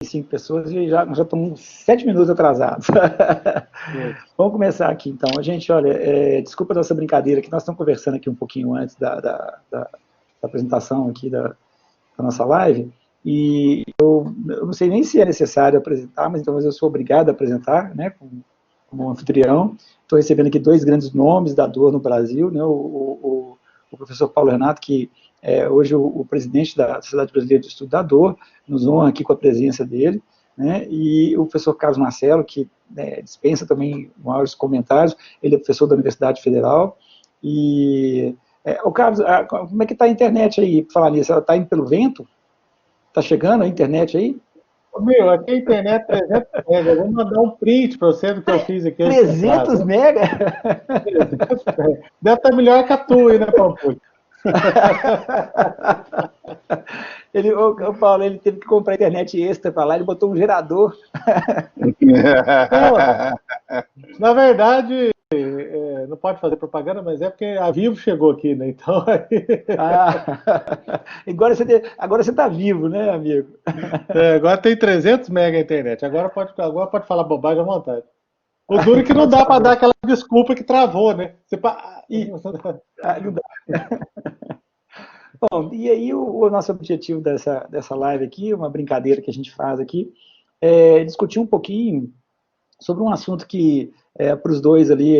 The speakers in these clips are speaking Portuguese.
45 pessoas e nós já estamos 7 minutos atrasados. Vamos começar aqui, então. Gente, olha, desculpa dessa brincadeira que nós estamos conversando aqui um pouquinho antes da apresentação aqui da nossa live, e eu não sei nem se é necessário apresentar, mas então eu sou obrigado a apresentar, né, como anfitrião. Estou recebendo aqui dois grandes nomes da dor no Brasil, né, o professor Paulo Renato, que é hoje o presidente da Sociedade Brasileira de Estudo da Dor, nos honra aqui com a presença dele, né, e o professor Carlos Marcelo, que dispensa também maiores comentários, ele é professor da Universidade Federal, e... o Carlos, como é que está a internet aí, para falar nisso? Ela está indo pelo vento? Está chegando a internet aí? Meu, aqui a internet 300 mega. Eu vou mandar um print para você do que eu fiz aqui antes de entrar. 300 mega? 300 mega. Deve estar melhor que a tua aí, né, Pampulho? O Paulo, ele teve que comprar internet extra para lá, ele botou um gerador. Não, na verdade, não pode fazer propaganda, mas é porque a Vivo chegou aqui, né? Então agora você está vivo, né, amigo? Agora tem 300 mega a internet. Agora pode falar bobagem à vontade. O duro é que não dá para dar aquela desculpa que travou, né? Não dá. Bom, e aí o nosso objetivo dessa live aqui, uma brincadeira que a gente faz aqui, é discutir um pouquinho sobre um assunto que para os dois ali,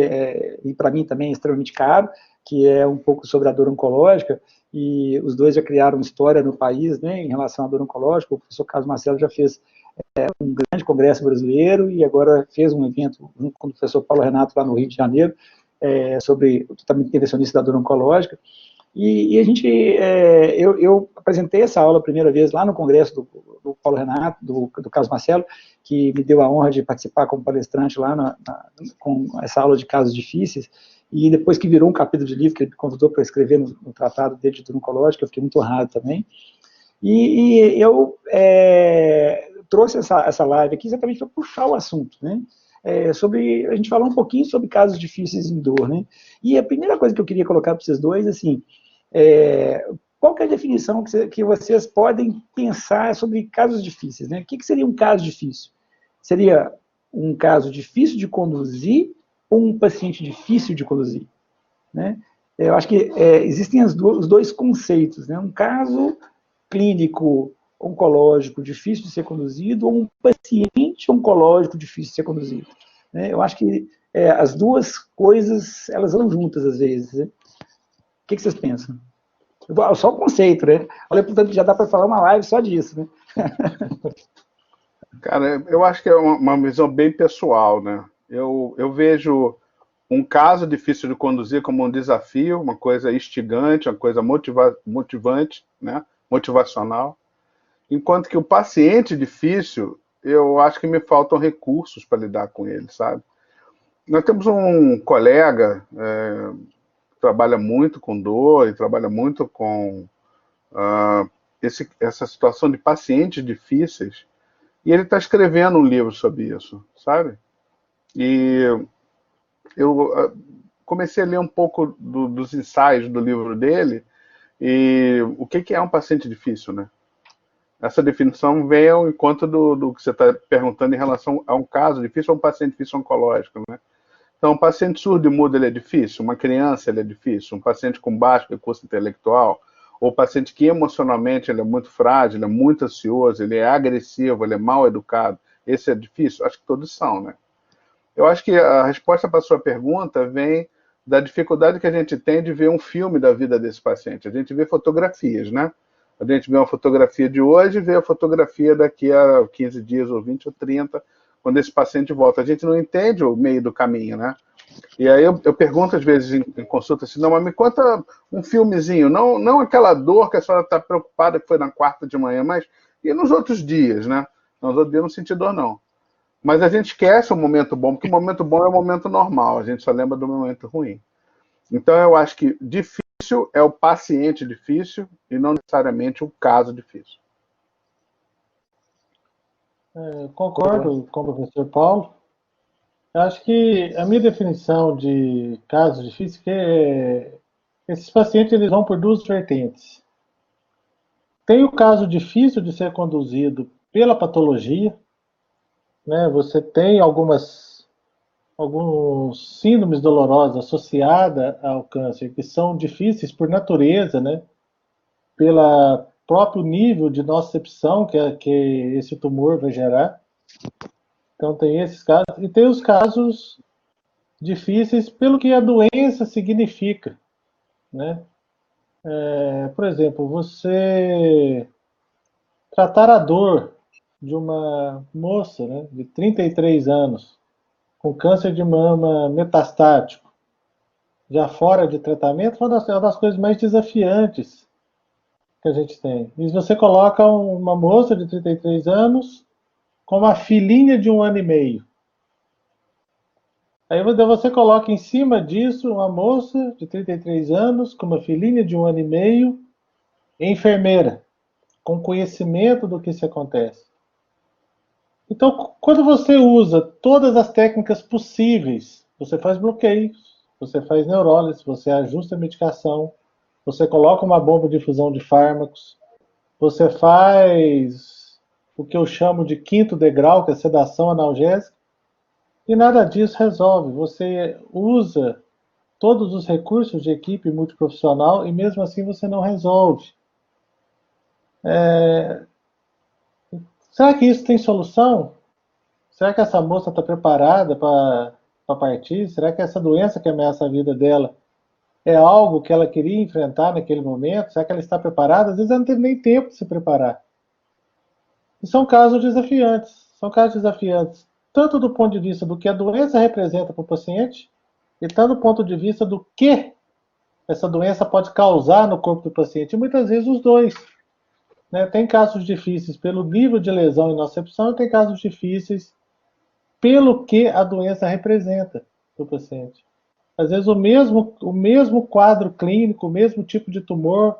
e para mim também é extremamente caro, que é um pouco sobre a dor oncológica, e os dois já criaram história no país, né, em relação à dor oncológica. O professor Carlos Marcelo já fez um grande congresso brasileiro e agora fez um evento junto com o professor Paulo Renato lá no Rio de Janeiro, sobre o tratamento intervencionista da dor oncológica. E eu apresentei essa aula a primeira vez lá no congresso do Paulo Renato, do Carlos Marcelo, que me deu a honra de participar como palestrante lá com essa aula de casos difíceis, e depois que virou um capítulo de livro que ele me convidou para escrever no tratado dele de dor oncológica, eu fiquei muito honrado também. E eu trouxe essa live aqui exatamente para puxar o assunto, né? A gente falar um pouquinho sobre casos difíceis em dor, né? E a primeira coisa que eu queria colocar para vocês dois, assim, qual que é a definição que vocês podem pensar sobre casos difíceis, né? O que seria um caso difícil? Seria um caso difícil de conduzir ou um paciente difícil de conduzir, né? Eu acho que existem os dois conceitos, né? Um caso clínico oncológico difícil de ser conduzido ou um paciente oncológico difícil de ser conduzido, né? Eu acho que as duas coisas, elas vão juntas às vezes, né? O que vocês pensam? Só o conceito, né? Olha, portanto, já dá para falar uma live só disso, né? Cara, eu acho que é uma visão bem pessoal, né? Eu vejo um caso difícil de conduzir como um desafio, uma coisa instigante, uma coisa motivante, né? Motivacional. Enquanto que o paciente difícil, eu acho que me faltam recursos para lidar com ele, sabe? Nós temos um colega que trabalha muito com dor e trabalha muito com essa situação de pacientes difíceis, e ele está escrevendo um livro sobre isso, sabe? E eu comecei a ler um pouco dos ensaios do livro dele, e o que é um paciente difícil, né? Essa definição vem ao encontro do que você está perguntando em relação a um caso difícil ou um paciente difícil oncológico, né? Então, um paciente surdo e mudo ele é difícil, uma criança ele é difícil, um paciente com baixo recurso intelectual, ou paciente que emocionalmente ele é muito frágil, ele é muito ansioso, ele é agressivo, ele é mal educado, esse é difícil? Acho que todos são, né? Eu acho que a resposta para a sua pergunta vem da dificuldade que a gente tem de ver um filme da vida desse paciente. A gente vê fotografias, né? A gente vê uma fotografia de hoje e vê a fotografia daqui a 15 dias, ou 20, ou 30, quando esse paciente volta. A gente não entende o meio do caminho, né? E aí eu pergunto às vezes em consulta assim, não, mas me conta um filmezinho, não aquela dor que a senhora está preocupada que foi na quarta de manhã, mas e nos outros dias, né? Nos outros dias eu não senti dor, não. Mas a gente esquece o momento bom, porque o momento bom é o momento normal, a gente só lembra do momento ruim. Então eu acho que difícil é o paciente difícil e não necessariamente o caso difícil. Concordo com o professor Paulo. Eu acho que a minha definição de casos difíceis é que esses pacientes eles vão por duas vertentes. Tem o caso difícil de ser conduzido pela patologia, né? Você tem alguns síndromes dolorosas associadas ao câncer que são difíceis por natureza, né? Pelo próprio nível de nocicepção que esse tumor vai gerar. Então tem esses casos. E tem os casos difíceis pelo que a doença significa, né? Por exemplo, você tratar a dor de uma moça, né, de 33 anos com câncer de mama metastático, já fora de tratamento, é uma das coisas mais desafiantes que a gente tem. E você coloca uma moça de 33 anos com uma filhinha de 1 ano e meio. Aí você coloca em cima disso uma moça de 33 anos com uma filhinha de 1 ano e meio, enfermeira, com conhecimento do que se acontece. Então, quando você usa todas as técnicas possíveis, você faz bloqueios, você faz neurólise, você ajusta a medicação, você coloca uma bomba de infusão de fármacos, você faz o que eu chamo de 5º degrau, que é sedação analgésica, e nada disso resolve. Você usa todos os recursos de equipe multiprofissional e mesmo assim você não resolve. Será que isso tem solução? Será que essa moça está preparada para partir? Será que essa doença que ameaça a vida dela é algo que ela queria enfrentar naquele momento? Será que ela está preparada? Às vezes ela não teve nem tempo de se preparar. E são casos desafiantes. São casos desafiantes, tanto do ponto de vista do que a doença representa para o paciente, e tanto do ponto de vista do que essa doença pode causar no corpo do paciente. E muitas vezes os dois. Né? Tem casos difíceis pelo nível de lesão e nocicepção, e tem casos difíceis pelo que a doença representa para o paciente. Às vezes o mesmo quadro clínico, o mesmo tipo de tumor,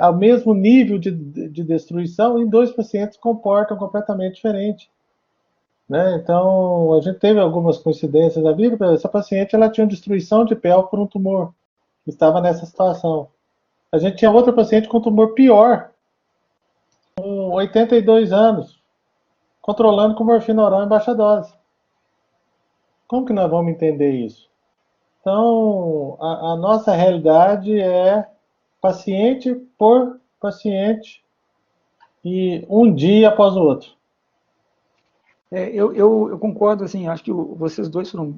ao mesmo nível de destruição, em dois pacientes comportam completamente diferente. Né? Então, a gente teve algumas coincidências na vida. Essa paciente ela tinha destruição de pele por um tumor, que estava nessa situação. A gente tinha outra paciente com tumor pior, com 82 anos, controlando com morfina oral em baixa dose. Como que nós vamos entender isso? Então, a nossa realidade é paciente por paciente e um dia após o outro. Eu concordo, assim, acho que vocês dois foram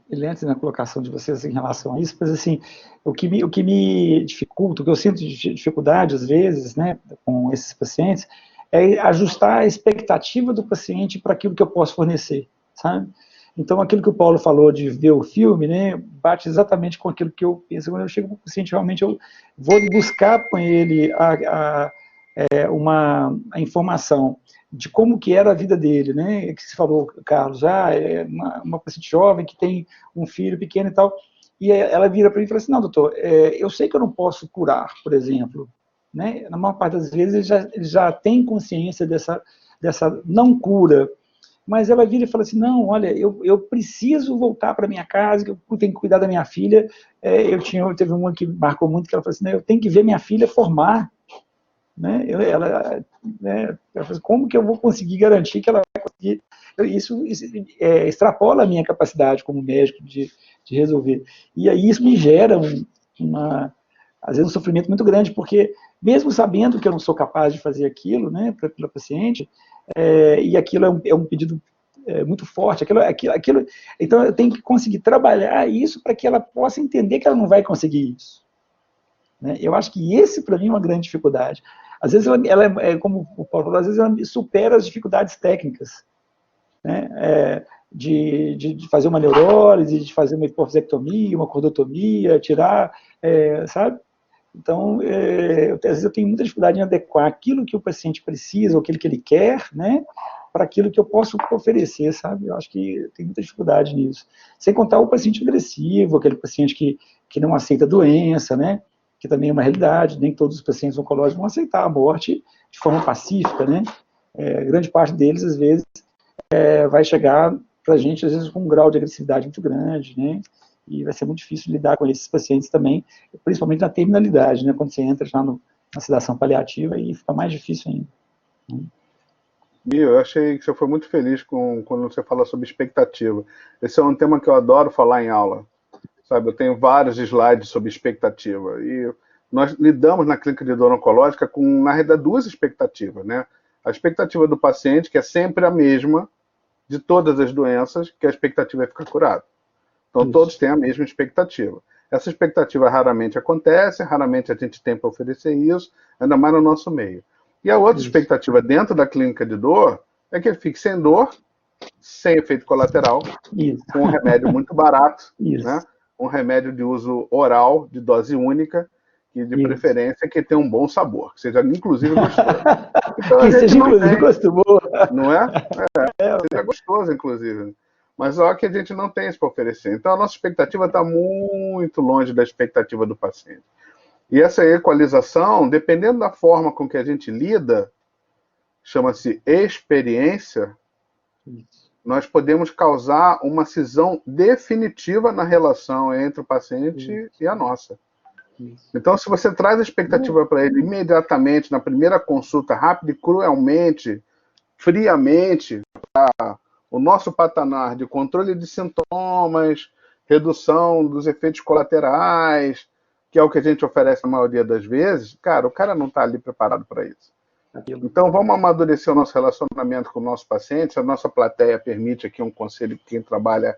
brilhantes na colocação de vocês em relação a isso, mas, assim, o que me dificulta, o que eu sinto de dificuldade, às vezes, né, com esses pacientes, é ajustar a expectativa do paciente para aquilo que eu posso fornecer, sabe? Então, aquilo que o Paulo falou de ver o filme, né, bate exatamente com aquilo que eu penso. Quando eu chego para o paciente, realmente eu vou buscar com ele a informação de como que era a vida dele, né, que você falou, Carlos, é uma paciente jovem que tem um filho pequeno e tal, e ela vira para mim e fala assim, não, doutor, eu sei que eu não posso curar, por exemplo, né, na maior parte das vezes ele já tem consciência dessa não cura, mas ela vira e fala assim, não, olha, eu preciso voltar para minha casa, eu tenho que cuidar da minha filha. Teve uma que marcou muito, que ela falou assim, eu tenho que ver minha filha formar. Né? Ela falou assim, como que eu vou conseguir garantir que ela vai conseguir? Isso extrapola a minha capacidade como médico de resolver. E aí isso me gera às vezes um sofrimento muito grande, porque mesmo sabendo que eu não sou capaz de fazer aquilo, né, pela paciente, e aquilo é um pedido muito forte, então eu tenho que conseguir trabalhar isso para que ela possa entender que ela não vai conseguir isso. Né? Eu acho que esse, para mim, é uma grande dificuldade. Às vezes, como o Paulo falou, às vezes ela supera as dificuldades técnicas, né? De fazer uma neurólise, de fazer uma hipofisectomia, uma cordotomia, tirar, sabe? Então, às vezes eu tenho muita dificuldade em adequar aquilo que o paciente precisa, ou aquilo que ele quer, né, para aquilo que eu posso oferecer, sabe? Eu acho que tem muita dificuldade nisso. Sem contar o paciente agressivo, aquele paciente que não aceita a doença, né, que também é uma realidade, nem todos os pacientes oncológicos vão aceitar a morte de forma pacífica, né? Grande parte deles, às vezes, vai chegar para a gente, às vezes, com um grau de agressividade muito grande, né? E vai ser muito difícil lidar com esses pacientes também, principalmente na terminalidade, né? Quando você entra já na sedação paliativa, e fica mais difícil ainda. Eu achei que você foi muito feliz quando você falou sobre expectativa. Esse é um tema que eu adoro falar em aula, sabe? Eu tenho vários slides sobre expectativa. E nós lidamos na clínica de dor oncológica com, na realidade, duas expectativas, né? A expectativa do paciente, que é sempre a mesma de todas as doenças, que a expectativa é ficar curado. Então, todos têm a mesma expectativa. Essa expectativa raramente acontece, raramente a gente tem para oferecer isso, ainda mais no nosso meio. E a outra expectativa dentro da clínica de dor é que ele fique sem dor, sem efeito colateral, com um remédio muito barato, né? Um remédio de uso oral, de dose única, e de preferência que tenha um bom sabor, que seja inclusive gostoso. Então, que seja inclusive gostoso. Não é? Seja gostoso, inclusive. Mas só que a gente não tem isso para oferecer. Então, a nossa expectativa está muito longe da expectativa do paciente. E essa equalização, dependendo da forma com que a gente lida, chama-se experiência, nós podemos causar uma cisão definitiva na relação entre o paciente e a nossa. Então, se você traz a expectativa para ele imediatamente, na primeira consulta, rápido e cruelmente, friamente, para o nosso patamar de controle de sintomas, redução dos efeitos colaterais, que é o que a gente oferece na maioria das vezes, cara, o cara não está ali preparado para isso. Então, vamos amadurecer o nosso relacionamento com o nosso paciente. Se a nossa plateia permite aqui um conselho de quem trabalha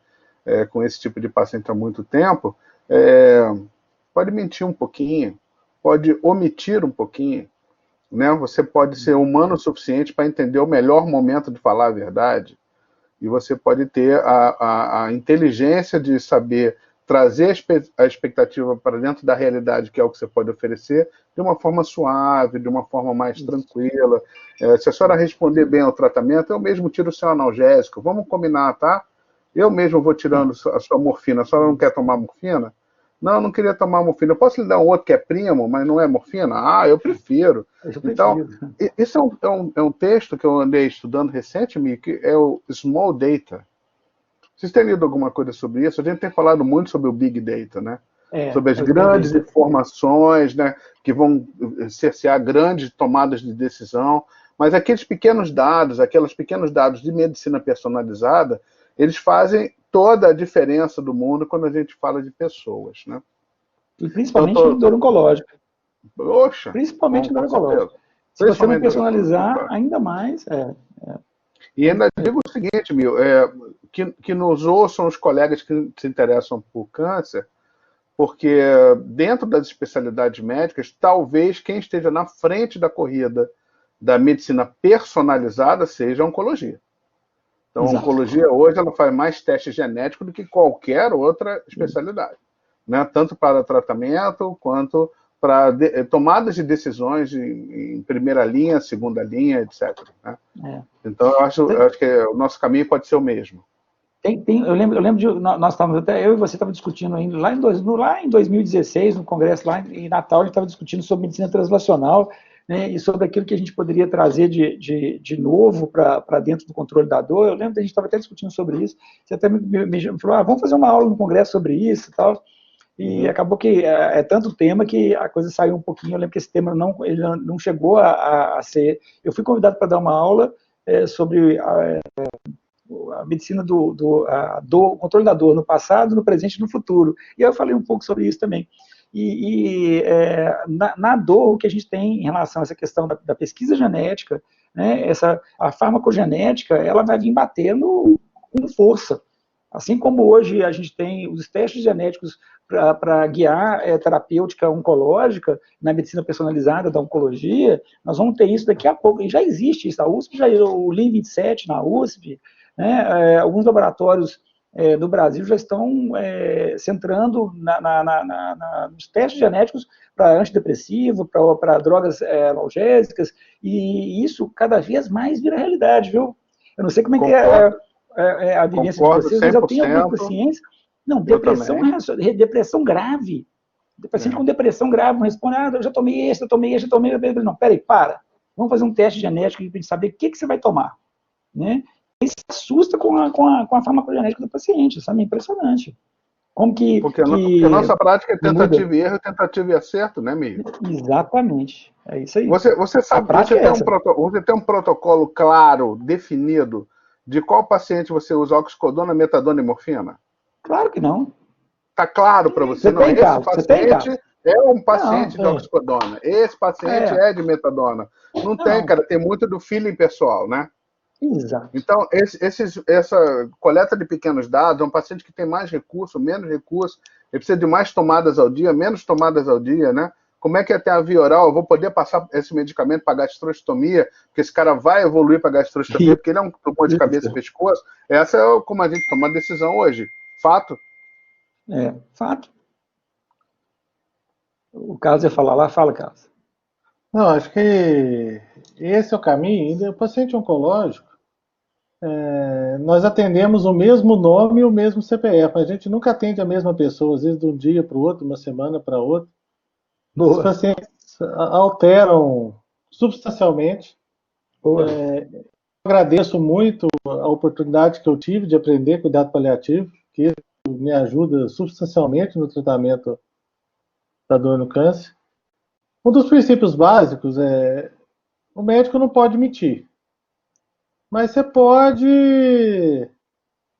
com esse tipo de paciente há muito tempo, pode mentir um pouquinho, pode omitir um pouquinho, né? Você pode ser humano o suficiente para entender o melhor momento de falar a verdade, e você pode ter a inteligência de saber trazer a expectativa para dentro da realidade, que é o que você pode oferecer, de uma forma suave, de uma forma mais tranquila. Se a senhora responder bem ao tratamento, eu mesmo tiro o seu analgésico, vamos combinar, tá? Eu mesmo vou tirando a sua morfina, a senhora não quer tomar morfina? Não, eu não queria tomar morfina. Eu posso lhe dar um outro que é primo, mas não é morfina? Ah, eu prefiro. Então, isso é um texto que eu andei estudando recentemente, que é o Small Data. Vocês têm lido alguma coisa sobre isso? A gente tem falado muito sobre o Big Data, né? Sobre as grandes informações, né, que vão cercear grandes tomadas de decisão. Mas aqueles pequenos dados de medicina personalizada, eles fazem toda a diferença do mundo quando a gente fala de pessoas, né? E principalmente em dor oncológica. Poxa, principalmente em dor oncológica. Se você não personalizar, ainda mais. E ainda digo o seguinte, que nos ouçam os colegas que se interessam por câncer, porque dentro das especialidades médicas, talvez quem esteja na frente da corrida da medicina personalizada seja a oncologia. Então, a oncologia hoje ela faz mais teste genético do que qualquer outra especialidade, né? Tanto para tratamento quanto para tomadas de decisões em primeira linha, segunda linha, etc. Né? Então, eu acho que o nosso caminho pode ser o mesmo. Eu lembro de nós estávamos até eu e você estavam discutindo ainda lá em 2016 no congresso lá em Natal, a gente estava discutindo sobre medicina translacional, né, e sobre aquilo que a gente poderia trazer de novo para dentro do controle da dor. Eu lembro que a gente estava até discutindo sobre isso. Você até me falou, vamos fazer uma aula no congresso sobre isso e tal. E acabou que é tanto tema que a coisa saiu um pouquinho. Eu lembro que esse tema ele não chegou a ser. Eu fui convidado para dar uma aula sobre a medicina do controle da dor no passado, no presente e no futuro. E eu falei um pouco sobre isso também. Na dor, o que a gente tem em relação a essa questão da pesquisa genética, né, a farmacogenética, ela vai vir batendo com força. Assim como hoje a gente tem os testes genéticos para guiar terapêutica oncológica na medicina personalizada da oncologia, nós vamos ter isso daqui a pouco. E já existe isso. A USP, o Lean27 na USP, né, alguns laboratórios do Brasil já estão centrando nos testes genéticos para antidepressivo, para drogas analgésicas, e isso cada vez mais vira realidade, viu? Eu não sei como é que é a vivência de vocês, mas eu tenho alguns pacientes. Não, depressão grave. O paciente com depressão grave não responde, eu já tomei esse, já tomei. Não, peraí, para. Vamos fazer um teste genético para a gente saber o que você vai tomar. Né? E se assusta com a farmacogenética do paciente, sabe? É impressionante. Como Porque a nossa prática é tentativa e erro, tentativa e acerto, né, Mia? Exatamente. É isso aí. Você sabe, você tem um protocolo claro, definido, de qual paciente você usa oxicodona, metadona e morfina? Claro que não. Está claro para você? Você Não, tem esse caso, você tem paciente caso. é um paciente Não, de oxicodona, esse paciente é de metadona. Não tem, não. cara, tem muito do feeling pessoal, né? Exato. Então, essa coleta de pequenos dados, é um paciente que tem mais recurso, menos recurso, ele precisa de mais tomadas ao dia, menos tomadas ao dia, né? Como é que até a via oral eu vou poder passar esse medicamento para gastrostomia, porque esse cara vai evoluir para gastrostomia, porque ele é um tumor de cabeça e pescoço. Essa é como a gente toma a decisão hoje. Fato. Fato. O Carlos ia falar lá, fala, Carlos. Não, acho que esse é o caminho. E o paciente oncológico, nós atendemos o mesmo nome e o mesmo CPF. A gente nunca atende a mesma pessoa, às vezes de um dia para o outro, uma semana para outra. Os pacientes alteram substancialmente. Eu agradeço muito a oportunidade que eu tive de aprender cuidado paliativo, que isso me ajuda substancialmente no tratamento da dor no câncer. Um dos princípios básicos é o médico não pode mentir. Mas você pode,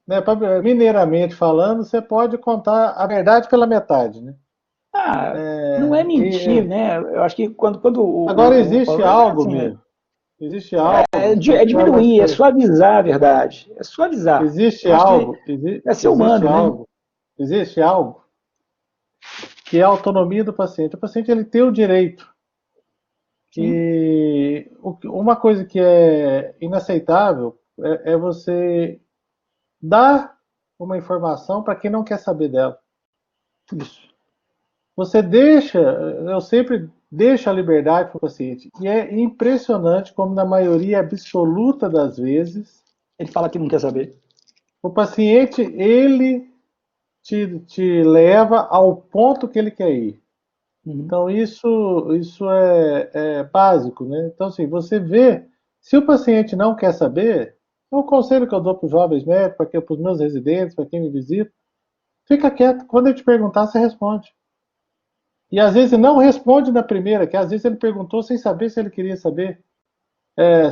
né, mineiramente falando, você pode contar a verdade pela metade, né? Não é mentir, né? Eu acho que quando agora existe algo, assim, mesmo. Existe algo. É diminuir, é suavizar a verdade. É suavizar. Existe algo. É ser humano, né? Existe algo que é a autonomia do paciente. O paciente ele tem o direito. E uma coisa que é inaceitável é você dar uma informação para quem não quer saber dela. Isso. Você eu sempre deixo a liberdade para o paciente. E é impressionante como na maioria absoluta das vezes ele fala que não quer saber. O paciente, ele te leva ao ponto que ele quer ir. Então, isso é básico, né? Então, assim, você vê, se o paciente não quer saber, é um conselho que eu dou para os jovens médicos, para os meus residentes, para quem me visita, fica quieto. Quando ele te perguntar, você responde. E às vezes não responde na primeira, que às vezes ele perguntou sem saber se ele queria saber.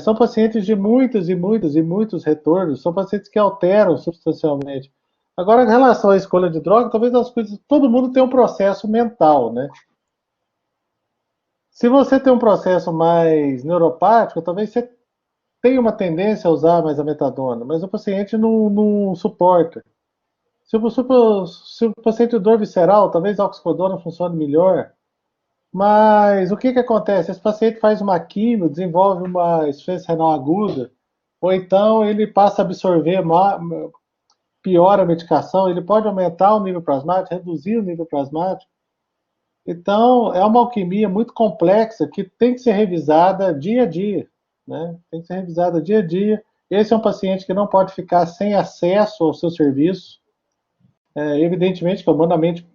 São pacientes de muitos e muitos e muitos retornos, são pacientes que alteram substancialmente. Agora, em relação à escolha de droga, talvez as coisas, todo mundo tem um processo mental, né? Se você tem um processo mais neuropático, talvez você tenha uma tendência a usar mais a metadona, mas o paciente não suporta. Se o paciente tem dor visceral, talvez a oxicodona funcione melhor. Mas o que acontece? Esse paciente faz uma quimio, desenvolve uma insuficiência renal aguda, ou então ele passa a absorver, piora a medicação, ele pode aumentar o nível plasmático, reduzir o nível plasmático. Então, é uma alquimia muito complexa que tem que ser revisada dia a dia, né? Tem que ser revisada dia a dia. Esse é um paciente que não pode ficar sem acesso ao seu serviço. Evidentemente que é humanamente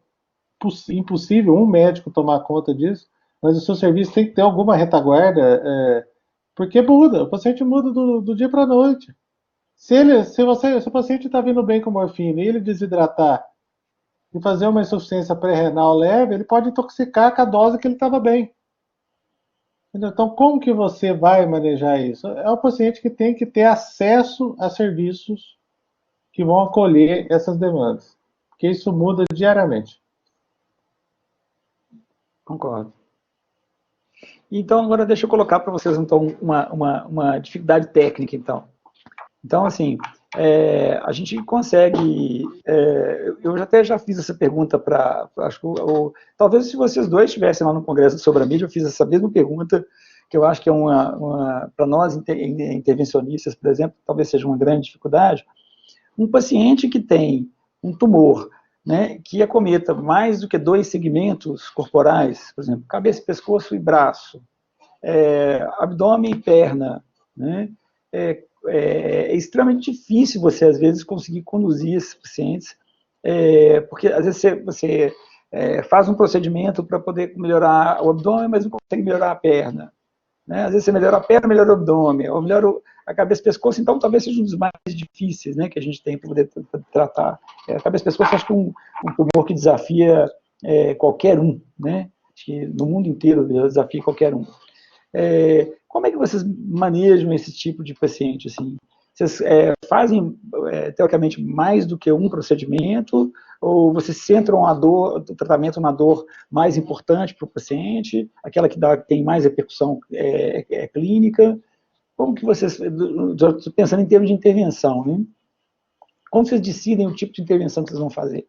impossível um médico tomar conta disso, mas o seu serviço tem que ter alguma retaguarda, porque muda, o paciente muda do dia para a noite. Se o paciente está vindo bem com morfina e ele desidratar e fazer uma insuficiência pré-renal leve, ele pode intoxicar com a dose que ele estava bem. Então, como que você vai manejar isso? É o paciente que tem que ter acesso a serviços que vão acolher essas demandas, porque isso muda diariamente. Concordo. Então, agora deixa eu colocar para vocês, então, uma dificuldade técnica, então. Então, assim, a gente consegue... eu até já fiz essa pergunta para... talvez se vocês dois estivessem lá no Congresso sobre a Mídia, eu fiz essa mesma pergunta, que eu acho que é para nós intervencionistas, por exemplo, talvez seja uma grande dificuldade. Um paciente que tem um tumor, né, que acometa mais do que 2 segmentos corporais, por exemplo, cabeça, pescoço e braço, abdômen e perna, né, é extremamente difícil você, às vezes, conseguir conduzir esses pacientes, porque, às vezes, você faz um procedimento para poder melhorar o abdômen, mas não consegue melhorar a perna, né? Às vezes você melhora a perna, melhora o abdômen, ou melhora a cabeça e pescoço, então talvez seja um dos mais difíceis, né, que a gente tem para poder tratar. A cabeça e pescoço, acho que é um tumor que desafia qualquer um, né? Acho que no mundo inteiro desafia qualquer um. Como é que vocês manejam esse tipo de paciente? Assim? Vocês fazem, teoricamente, mais do que um procedimento? Ou vocês centram o tratamento na dor mais importante para o paciente, aquela que tem mais repercussão clínica? Como que vocês, pensando em termos de intervenção, né? Como vocês decidem o tipo de intervenção que vocês vão fazer?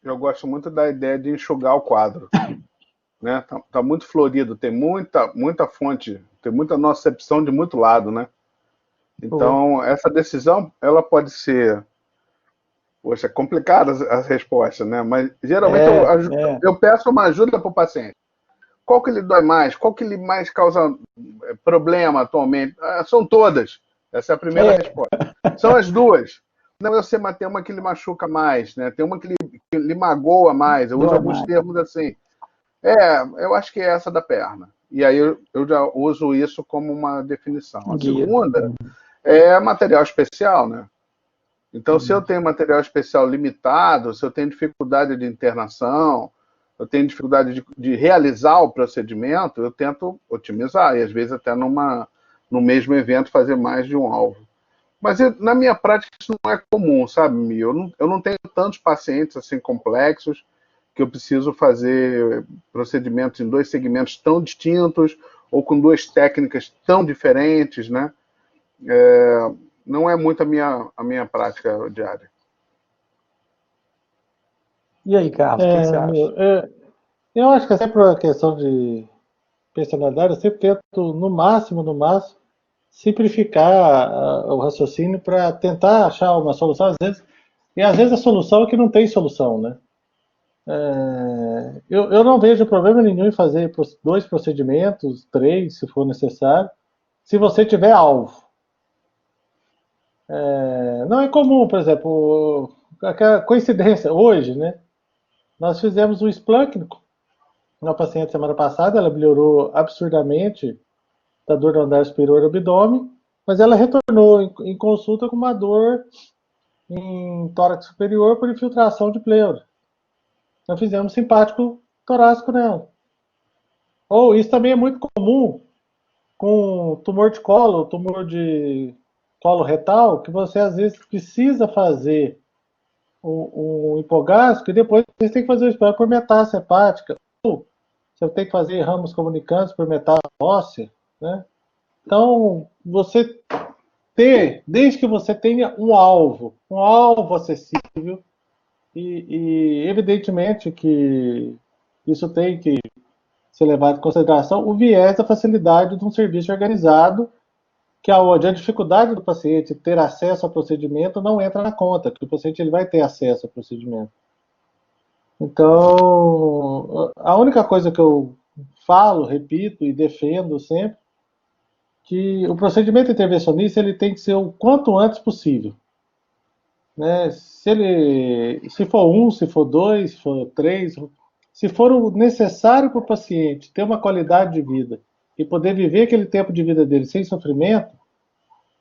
Eu gosto muito da ideia de enxugar o quadro. Né? Tá muito florido, tem muita fonte, tem muita nocepção de muito lado, né? Então, essa decisão, ela pode ser, poxa, complicada a resposta, né? Mas geralmente eu peço uma ajuda para o paciente. Qual que lhe dói mais? Qual que lhe mais causa problema atualmente? São todas. Essa é a primeira resposta. São as duas. Não, eu sei, mas tem uma que lhe machuca mais, né? Tem uma que lhe magoa mais. Eu uso alguns termos assim. Eu acho que é essa da perna. E aí eu já uso isso como uma definição. A segunda é material especial, né? Então, se eu tenho material especial limitado, se eu tenho dificuldade de internação, eu tenho dificuldade de realizar o procedimento, eu tento otimizar, e às vezes até no mesmo evento fazer mais de um alvo. Mas na minha prática isso não é comum, sabe, Mi? Eu não tenho tantos pacientes assim complexos que eu preciso fazer procedimentos em 2 segmentos tão distintos ou com 2 técnicas tão diferentes, né? Não é muito a minha prática diária. E aí, Carlos, o que você acha? Eu acho que é sempre uma questão de personalidade, eu sempre tento, no máximo, simplificar o raciocínio para tentar achar uma solução, às vezes a solução é que não tem solução, né? Eu não vejo problema nenhum em fazer 2 procedimentos, 3, se for necessário, se você tiver alvo. Não é comum, por exemplo, aquela coincidência, hoje, né? Nós fizemos o Splunk na paciente semana passada, ela melhorou absurdamente da dor do andar superior do abdômen, mas ela retornou em consulta com uma dor em tórax superior por infiltração de pleura. Nós fizemos simpático torácico nela. Ou isso também é muito comum com tumor de colo retal, que você às vezes precisa fazer um hipogástrico e depois você tem que fazer o exame por metástase hepática. Ou você tem que fazer ramos comunicantes por metástase óssea, né? Então, desde que você tenha um alvo acessível, e evidentemente que isso tem que ser levado em consideração o viés da facilidade de um serviço organizado, que onde a dificuldade do paciente ter acesso ao procedimento não entra na conta, que o paciente ele vai ter acesso ao procedimento. Então, a única coisa que eu falo, repito e defendo sempre, que o procedimento intervencionista ele tem que ser o quanto antes possível. Né? Se for 1, se for 2, se for 3, se for o necessário para o paciente ter uma qualidade de vida e poder viver aquele tempo de vida dele sem sofrimento,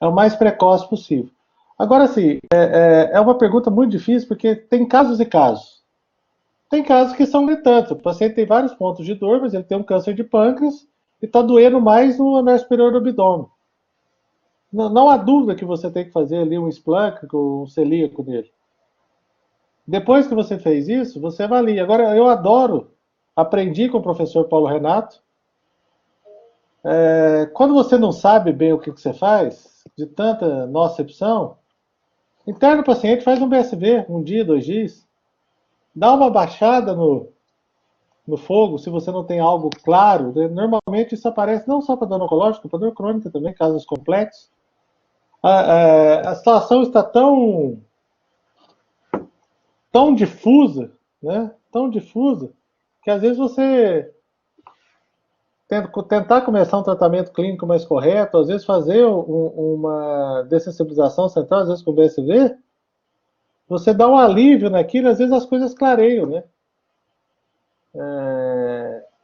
é o mais precoce possível. Agora, sim, é uma pergunta muito difícil, porque tem casos e casos. Tem casos que são gritantes. O paciente tem vários pontos de dor, mas ele tem um câncer de pâncreas e está doendo mais no andar superior do abdômen. Não há dúvida que você tem que fazer ali um Splunk, um celíaco nele. Depois que você fez isso, você avalia. Agora, eu aprendi com o professor Paulo Renato, quando você não sabe bem o que você faz, de tanta nocepção, interna o paciente, faz um BSV, 1 dia, 2 dias, dá uma baixada no fogo, se você não tem algo claro. Normalmente isso aparece não só para dor oncológica, para dor crônica também, casos complexos. A situação está tão difusa, né? Tão difusa, que às vezes você tentar começar um tratamento clínico mais correto, às vezes fazer uma dessensibilização central, às vezes com BSV, você dá um alívio naquilo, às vezes as coisas clareiam, né?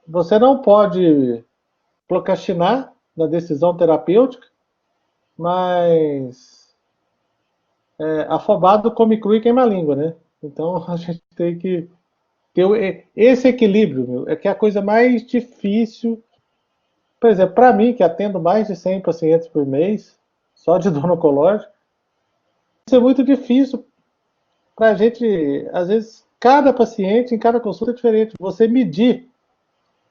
Você não pode procrastinar na decisão terapêutica, mas afobado come cru e queima a língua, né? Então a gente tem que ter esse equilíbrio, meu, é que é a coisa mais difícil. Por exemplo, para mim, que atendo mais de 100 pacientes por mês, só de dor oncológica, isso é muito difícil para a gente, às vezes, cada paciente, em cada consulta é diferente. Você medir,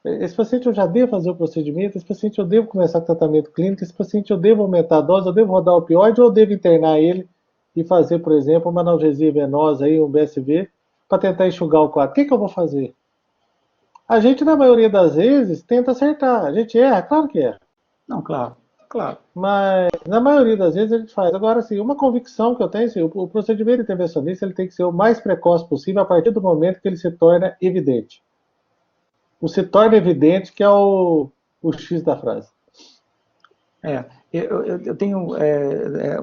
esse paciente eu já devo fazer o procedimento, esse paciente eu devo começar com tratamento clínico, esse paciente eu devo aumentar a dose, eu devo rodar o opioide ou eu devo internar ele e fazer, por exemplo, uma analgesia venosa, aí, um BSV, para tentar enxugar o quadro. O que eu vou fazer? A gente, na maioria das vezes, tenta acertar. A gente erra, claro que erra. Não, claro, claro. Mas, na maioria das vezes, a gente faz. Agora, assim, uma convicção que eu tenho, assim, o procedimento intervencionista ele tem que ser o mais precoce possível a partir do momento que ele se torna evidente. O se torna evidente que é o X da frase. Eu tenho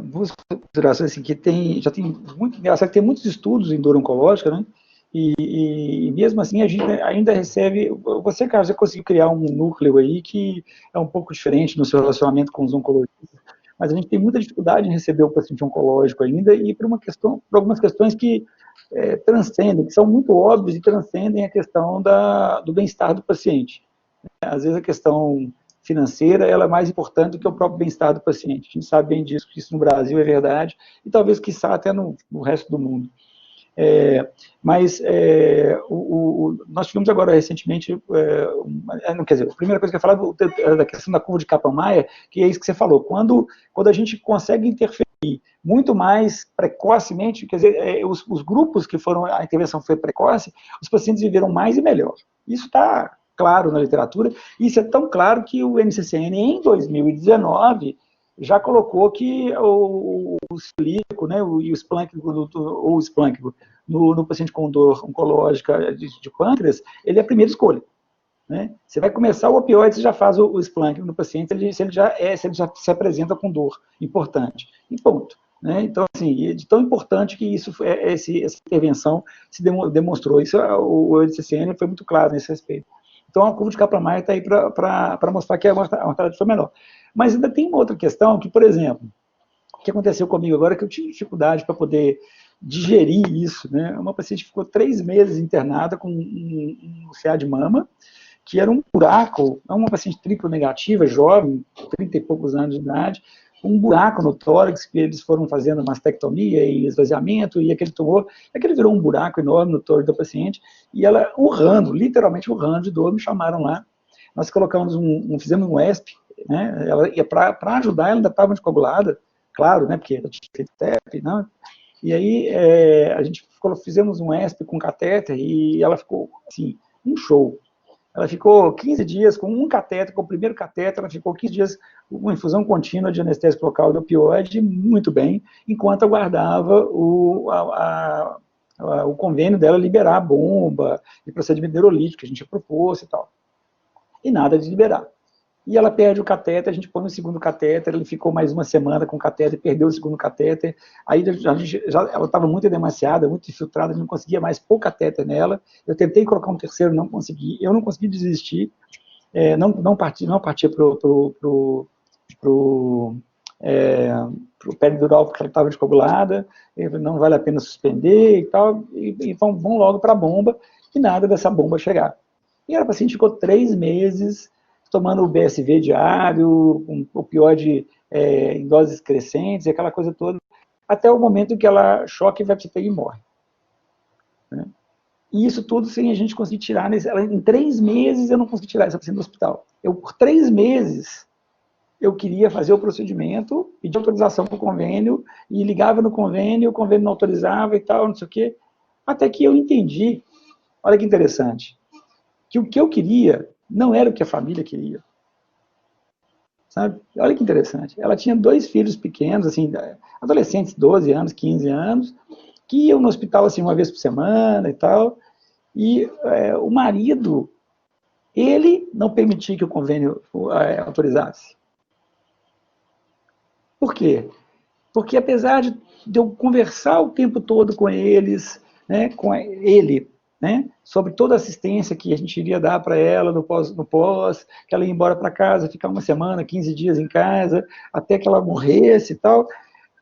duas considerações assim, que já tem muito engraçado, que tem muitos estudos em dor oncológica, né? E mesmo assim a gente ainda recebe. Você, cara, já conseguiu criar um núcleo aí que é um pouco diferente no seu relacionamento com os oncologistas, mas a gente tem muita dificuldade em receber o paciente oncológico ainda, e por algumas questões que transcendem, que são muito óbvias e transcendem a questão do bem-estar do paciente. Às vezes a questão financeira ela é mais importante do que o próprio bem-estar do paciente. A gente sabe bem disso, que isso no Brasil é verdade, e talvez, quiçá, até no resto do mundo. Nós tivemos agora recentemente, quer dizer, a primeira coisa que eu ia falar da questão da curva de Kaplan-Meier, que é isso que você falou, quando a gente consegue interferir muito mais precocemente, quer dizer, os grupos que a intervenção foi precoce, os pacientes viveram mais e melhor. Isso está claro na literatura, e isso é tão claro que o NCCN, em 2019, já colocou que o celíaco, né, e o esplâncnico no paciente com dor oncológica de pâncreas, ele é a primeira escolha. Né? Você vai começar o opioide, você já faz o esplâncnico no paciente, se ele já se apresenta com dor importante. E ponto. Né? Então, assim, é de tão importante que essa intervenção se demonstrou. Isso, o NCCN foi muito claro nesse respeito. Então, a curva de Kaplan-Meier está aí para mostrar que a mortalidade foi menor. Mas ainda tem uma outra questão que, por exemplo, o que aconteceu comigo agora, que eu tive dificuldade para poder digerir isso, né? Uma paciente ficou 3 meses internada com um CA de mama, que era um buraco, uma paciente triplo negativa, jovem, 30 e poucos anos de idade, um buraco no tórax, que eles foram fazendo mastectomia e esvaziamento, e aquele tumor, virou um buraco enorme no tórax da paciente, e ela urrando, literalmente urrando de dor, me chamaram lá. Nós colocamos fizemos um ESP, né? Para ajudar, ela ainda estava anticoagulada, claro, né? Porque ela tinha feito TEP, não. E aí fizemos um ESP com catéter, e ela ficou, assim, um show. Ela ficou 15 dias com um catéter, com o primeiro catéter, ela ficou 15 dias com uma infusão contínua de anestésico local de opioide, muito bem, enquanto aguardava o convênio dela liberar a bomba e procedimento neurolítico que a gente ia propôs e tal. E nada de liberar. E ela perde o catéter, a gente põe o segundo catéter, ele ficou mais uma semana com o catéter, perdeu o segundo catéter, aí ela estava muito edemaciada, muito infiltrada, a gente não conseguia mais pôr catéter nela, eu tentei colocar um terceiro, não consegui, eu não consegui desistir, não partia pro peridural porque ela estava descoagulada, não vale a pena suspender e tal, e vão logo para a bomba, e nada dessa bomba chegar. E a paciente ficou 3 meses tomando o BSV diário, um opioide em doses crescentes, aquela coisa toda, até o momento que ela choque, vai para CTI e morre. Né? E isso tudo sem a gente conseguir tirar. Em 3 meses eu não consegui tirar essa paciente do hospital. Por 3 meses, eu queria fazer o procedimento, pedir autorização para o convênio, e ligava no convênio, o convênio não autorizava e tal, não sei o quê. Até que eu entendi, olha que interessante, que o que eu queria não era o que a família queria. Sabe? Olha que interessante. Ela tinha 2 filhos pequenos, assim, adolescentes, 12 anos, 15 anos, que iam no hospital assim, uma vez por semana e tal, e o marido, ele não permitia que o convênio autorizasse. Por quê? Porque apesar de eu conversar o tempo todo com eles, né, com ele, né, sobre toda a assistência que a gente iria dar para ela no pós, que ela ia embora para casa, ficar uma semana, 15 dias em casa, até que ela morresse e tal.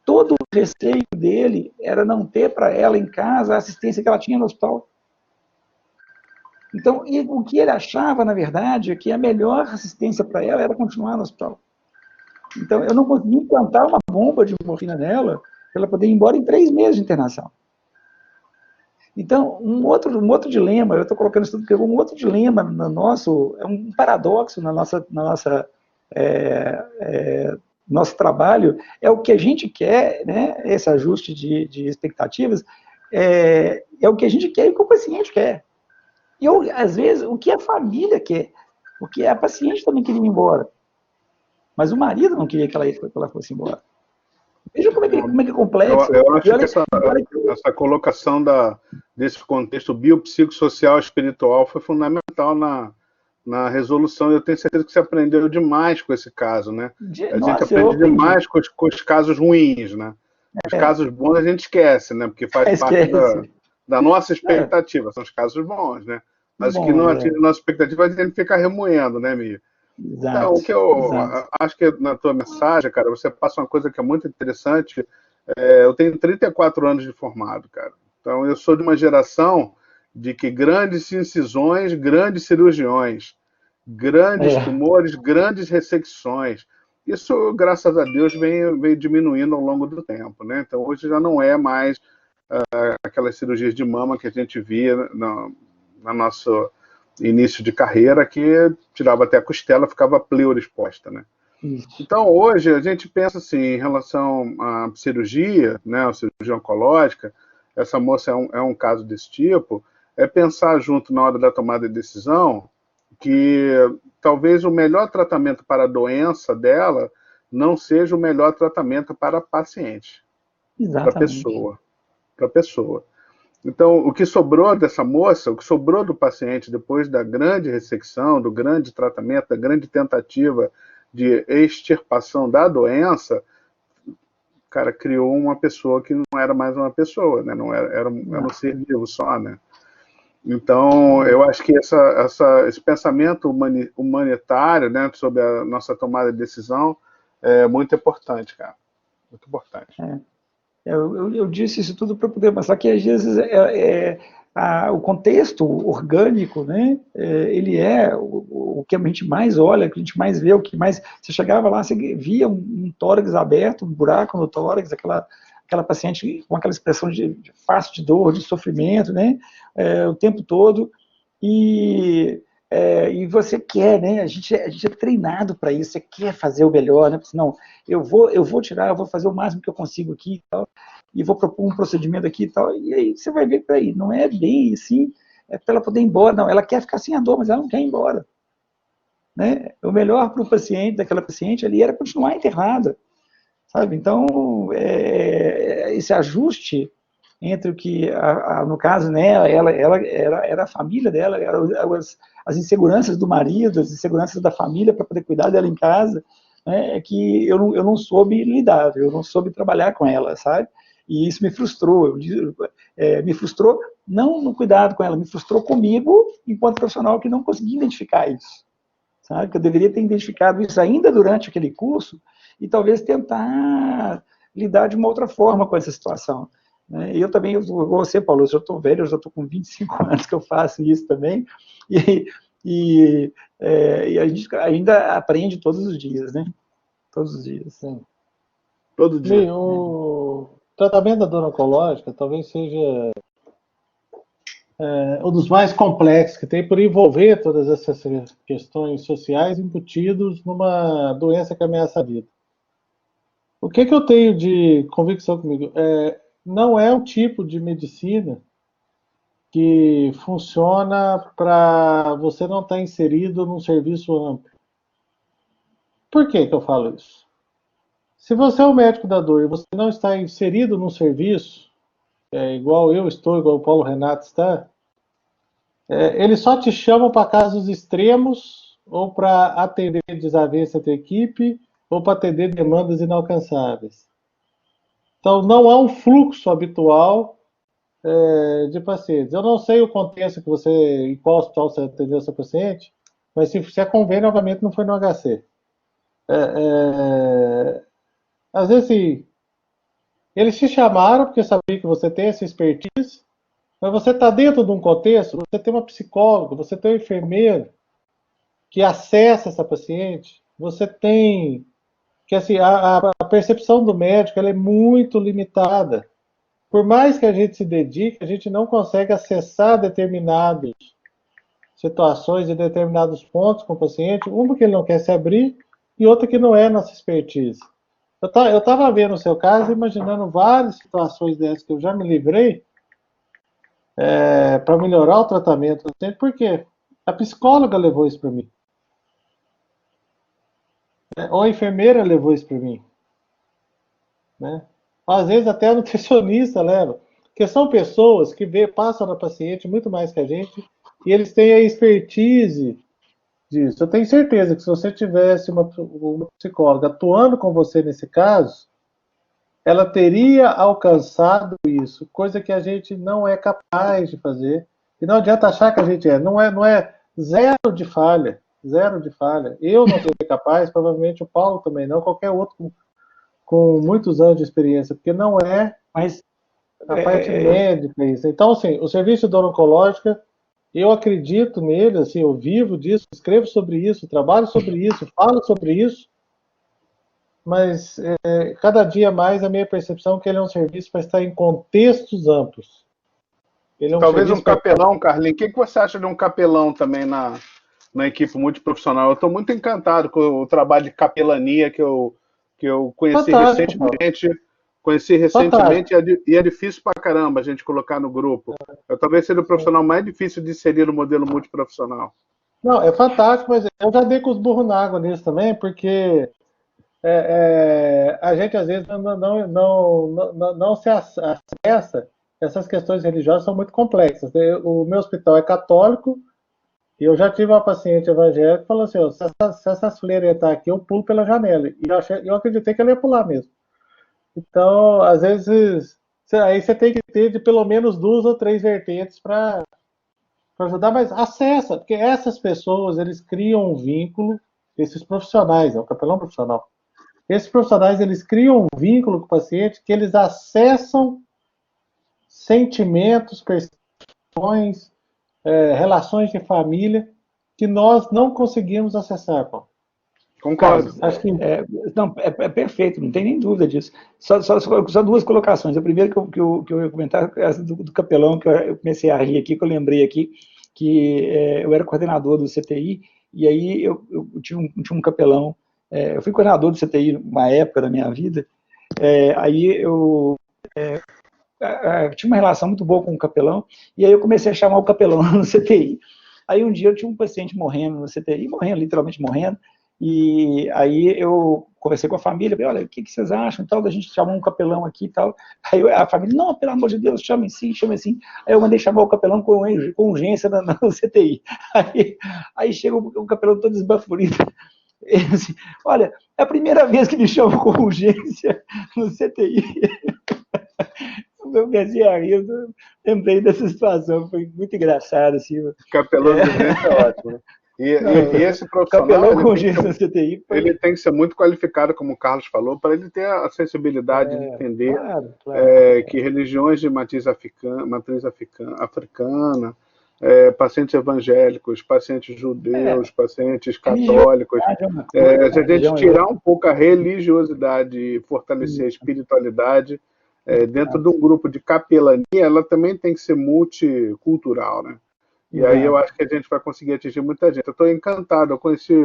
Todo o receio dele era não ter para ela em casa a assistência que ela tinha no hospital. Então, o que ele achava, na verdade, é que a melhor assistência para ela era continuar no hospital. Então, eu não consegui implantar uma bomba de morfina nela para ela poder ir embora em 3 meses de internação. Então, um outro dilema, eu estou colocando isso tudo porque um outro dilema no nosso, é um paradoxo nosso trabalho, é o que a gente quer, né, esse ajuste de expectativas, é o que a gente quer e o que o paciente quer. E, às vezes, o que a família quer, porque a paciente também queria ir embora, mas o marido não queria que ela fosse embora. Veja como é que é complexo. Eu acho que essa colocação desse contexto biopsicossocial espiritual foi fundamental na resolução. Eu tenho certeza que você aprendeu demais com esse caso, né? A gente aprende demais com os casos ruins, né? Os casos bons a gente esquece, né? Porque faz parte da nossa expectativa. São os casos bons, né? Mas o que não atinge a nossa expectativa, a gente fica remoendo, né, Mia? Exato, então, o que eu acho que na tua mensagem, cara, você passa uma coisa que é muito interessante. Eu tenho 34 anos de formado, cara. Então, eu sou de uma geração de que grandes incisões, grandes cirurgiões, grandes tumores, grandes ressecções. Isso, graças a Deus, vem diminuindo ao longo do tempo, né? Então, hoje já não é mais aquelas cirurgias de mama que a gente via na nosso início de carreira, que tirava até a costela, ficava pleura exposta, né? Então, hoje, a gente pensa assim, em relação à cirurgia, né, a cirurgia oncológica, essa moça é um caso desse tipo, é pensar junto na hora da tomada de decisão que talvez o melhor tratamento para a doença dela não seja o melhor tratamento para a paciente, para a pessoa. Então, o que sobrou dessa moça, o que sobrou do paciente depois da grande ressecção, do grande tratamento, da grande tentativa de extirpação da doença, cara, criou uma pessoa que não era mais uma pessoa, né? Não era um ser vivo só, né? Então, eu acho que esse pensamento humanitário, né, sobre a nossa tomada de decisão é muito importante, cara. Muito importante. Eu disse isso tudo para poder mostrar que, às vezes, o contexto orgânico, né, ele é o que a gente mais olha, o que a gente mais vê, o que mais... Você chegava lá, você via um tórax aberto, um buraco no tórax, aquela paciente com aquela expressão de face de dor, de sofrimento, né, o tempo todo, e você quer, né, a gente é treinado para isso, você quer fazer o melhor, né, não, eu vou tirar, eu vou fazer o máximo que eu consigo aqui e tal, e vou propor um procedimento aqui e tal, e aí você vai ver por aí, não é bem assim, é para ela poder ir embora, não, ela quer ficar sem a dor, mas ela não quer ir embora, né, o melhor para o paciente, daquela paciente ali, era continuar internada, sabe, então, esse ajuste entre o que, no caso, né, ela era a família dela, eram as inseguranças do marido, as inseguranças da família para poder cuidar dela em casa, né, é que eu não soube lidar, eu não soube trabalhar com ela, sabe? E isso me frustrou, me frustrou não no cuidado com ela, me frustrou comigo, enquanto profissional, que não consegui identificar isso, sabe? Que eu deveria ter identificado isso ainda durante aquele curso e talvez tentar lidar de uma outra forma com essa situação. E eu também, você, Paulo, eu já estou velho, eu já estou com 25 anos que eu faço isso também, e a gente ainda aprende todos os dias, né? Todos os dias. Sim. Todo dia. Bem, o tratamento da dor oncológica talvez seja um dos mais complexos que tem, por envolver todas essas questões sociais embutidos numa doença que ameaça a vida. O que eu tenho de convicção comigo? Não é o tipo de medicina que funciona para você não estar inserido num serviço amplo. Por que eu falo isso? Se você é um médico da dor e você não está inserido num serviço, igual eu estou, igual o Paulo Renato está, eles só te chamam para casos extremos ou para atender desavença da equipe ou para atender demandas inalcançáveis. Então, não há um fluxo habitual de pacientes. Eu não sei o contexto que você, em qual hospital você atendeu essa paciente, mas se é convênio, obviamente não foi no HC. Às vezes, assim, eles te chamaram porque sabiam que você tem essa expertise, mas você está dentro de um contexto, você tem uma psicóloga, você tem um enfermeiro que acessa essa paciente, você tem que assim, a percepção do médico ela é muito limitada. Por mais que a gente se dedique, a gente não consegue acessar determinadas situações e determinados pontos com o paciente, um porque ele não quer se abrir e outro que não é nossa expertise. Eu estava vendo o seu caso, imaginando várias situações dessas que eu já me livrei para melhorar o tratamento do paciente, porque a psicóloga levou isso para mim, né? Ou a enfermeira levou isso para mim, né? Às vezes até a nutricionista leva, porque são pessoas que passam na paciente muito mais que a gente e eles têm a expertise disso. Eu tenho certeza que se você tivesse uma psicóloga atuando com você nesse caso, ela teria alcançado isso, coisa que a gente não é capaz de fazer. E não adianta achar que a gente é. Não é zero de falha. Zero de falha. Eu não seria capaz, provavelmente o Paulo também não, qualquer outro com muitos anos de experiência, porque não é Mas a parte médica isso. Então, assim, o serviço de oncológica, eu acredito nele, assim, eu vivo disso, escrevo sobre isso, trabalho sobre isso, falo sobre isso, mas cada dia mais a minha percepção é que ele é um serviço para estar em contextos amplos. Ele é um Talvez um serviço para... capelão, Carlinhos. O que você acha de um capelão também na equipe multiprofissional? Eu estou muito encantado com o trabalho de capelania que eu conheci Fantástico, Paulo. recentemente. Conheci recentemente Fantástico. e é difícil pra caramba a gente colocar no grupo. Talvez seja o profissional mais difícil de inserir no modelo multiprofissional. Não, é fantástico, mas eu já dei com os burros na água nisso também, porque a gente às vezes não se acessa, essas questões religiosas são muito complexas. O meu hospital é católico e eu já tive uma paciente evangélica que falou assim, se essas freiras entrar aqui, eu pulo pela janela. E eu acreditei que ela ia pular mesmo. Então, às vezes, aí você tem que ter de pelo menos 2 ou 3 vertentes para ajudar, mas acessa, porque essas pessoas, eles criam um vínculo, esses profissionais, é o capelão profissional, esses profissionais, eles criam um vínculo com o paciente que eles acessam sentimentos, percepções, relações de família que nós não conseguimos acessar, Paulo. Concordo. Acho que não, é perfeito, não tem nem dúvida disso. Só duas colocações. A primeira que eu ia comentar é essa do capelão, que eu comecei a rir aqui, que eu lembrei aqui, que eu era coordenador do CTI, e aí eu tinha um capelão, eu fui coordenador do CTI uma época da minha vida, aí eu tinha uma relação muito boa com o capelão, e aí eu comecei a chamar o capelão no CTI. Aí um dia eu tinha um paciente morrendo no CTI, literalmente morrendo, e aí eu conversei com a família, falei, olha, o que vocês acham? Tal, a gente chamou um capelão aqui e tal. Aí a família, não, pelo amor de Deus, chame assim, chame assim. Aí eu mandei chamar o capelão com urgência no CTI. Aí chega o capelão todo esbaforido. Assim, olha, é a primeira vez que me chamam com urgência no CTI. Eu comecei a rir, eu lembrei dessa situação, foi muito engraçado. Assim. Capelão de urgência é ótimo. E esse profissional, ele tem que ser muito qualificado, como o Carlos falou, para ele ter a sensibilidade de entender que religiões de matriz africana, pacientes evangélicos, pacientes judeus, pacientes católicos, se a gente tirar um pouco a religiosidade e fortalecer a espiritualidade, dentro de um grupo de capelania, ela também tem que ser multicultural, né? E aí eu acho que a gente vai conseguir atingir muita gente. Eu estou encantado, eu conheci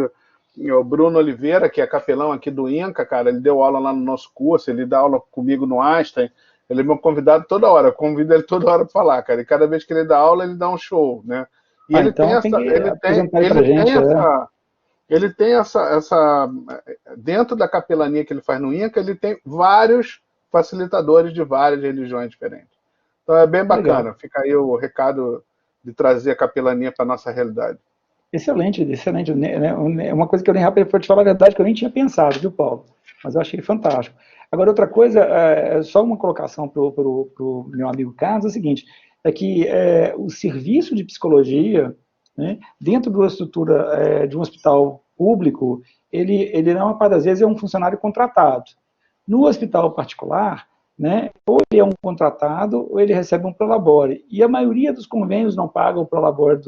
o Bruno Oliveira, que é capelão aqui do INCA, cara, ele deu aula lá no nosso curso, ele dá aula comigo no Einstein, ele é meu convidado toda hora, eu convido ele toda hora para falar, cara, e cada vez que ele dá aula, ele dá um show, né? E ele então tem essa, dentro da capelania que ele faz no INCA, ele tem vários facilitadores de várias religiões diferentes. Então é bem bacana, legal. Fica aí o recado de trazer a capelania para a nossa realidade. Excelente, excelente. É uma coisa que eu nem, para te falar a verdade, que eu nem tinha pensado, viu, Paulo? Mas eu achei fantástico. Agora, outra coisa, só uma colocação para o meu amigo Carlos, é o seguinte, é que o serviço de psicologia, né, dentro de uma estrutura de um hospital público, ele na maior parte das vezes é um funcionário contratado. No hospital particular, né, ou ele é um contratado ou ele recebe um prolabore. E a maioria dos convênios não paga o prolabore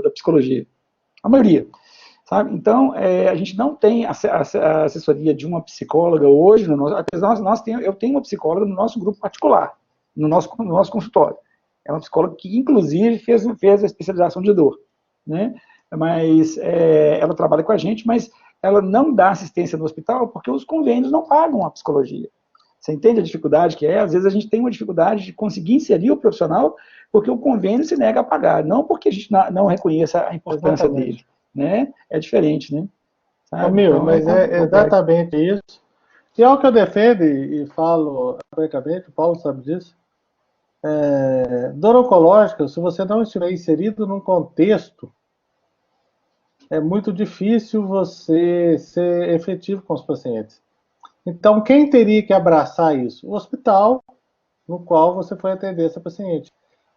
da psicologia. A maioria. Sabe? Então, a gente não tem a assessoria de uma psicóloga hoje, eu tenho uma psicóloga no nosso grupo particular, no nosso consultório. É uma psicóloga que, inclusive, fez a especialização de dor. Né? Mas ela trabalha com a gente, mas ela não dá assistência no hospital porque os convênios não pagam a psicologia. Você entende a dificuldade que é? Às vezes a gente tem uma dificuldade de conseguir inserir o profissional porque o convênio se nega a pagar, não porque a gente não reconheça a importância dele. Né? É diferente, né? Então, mas é exatamente isso. E é o que eu defendo e falo abertamente, o Paulo sabe disso. Dor oncológica, se você não estiver inserido num contexto, é muito difícil você ser efetivo com os pacientes. Então, quem teria que abraçar isso? O hospital no qual você foi atender essa paciente.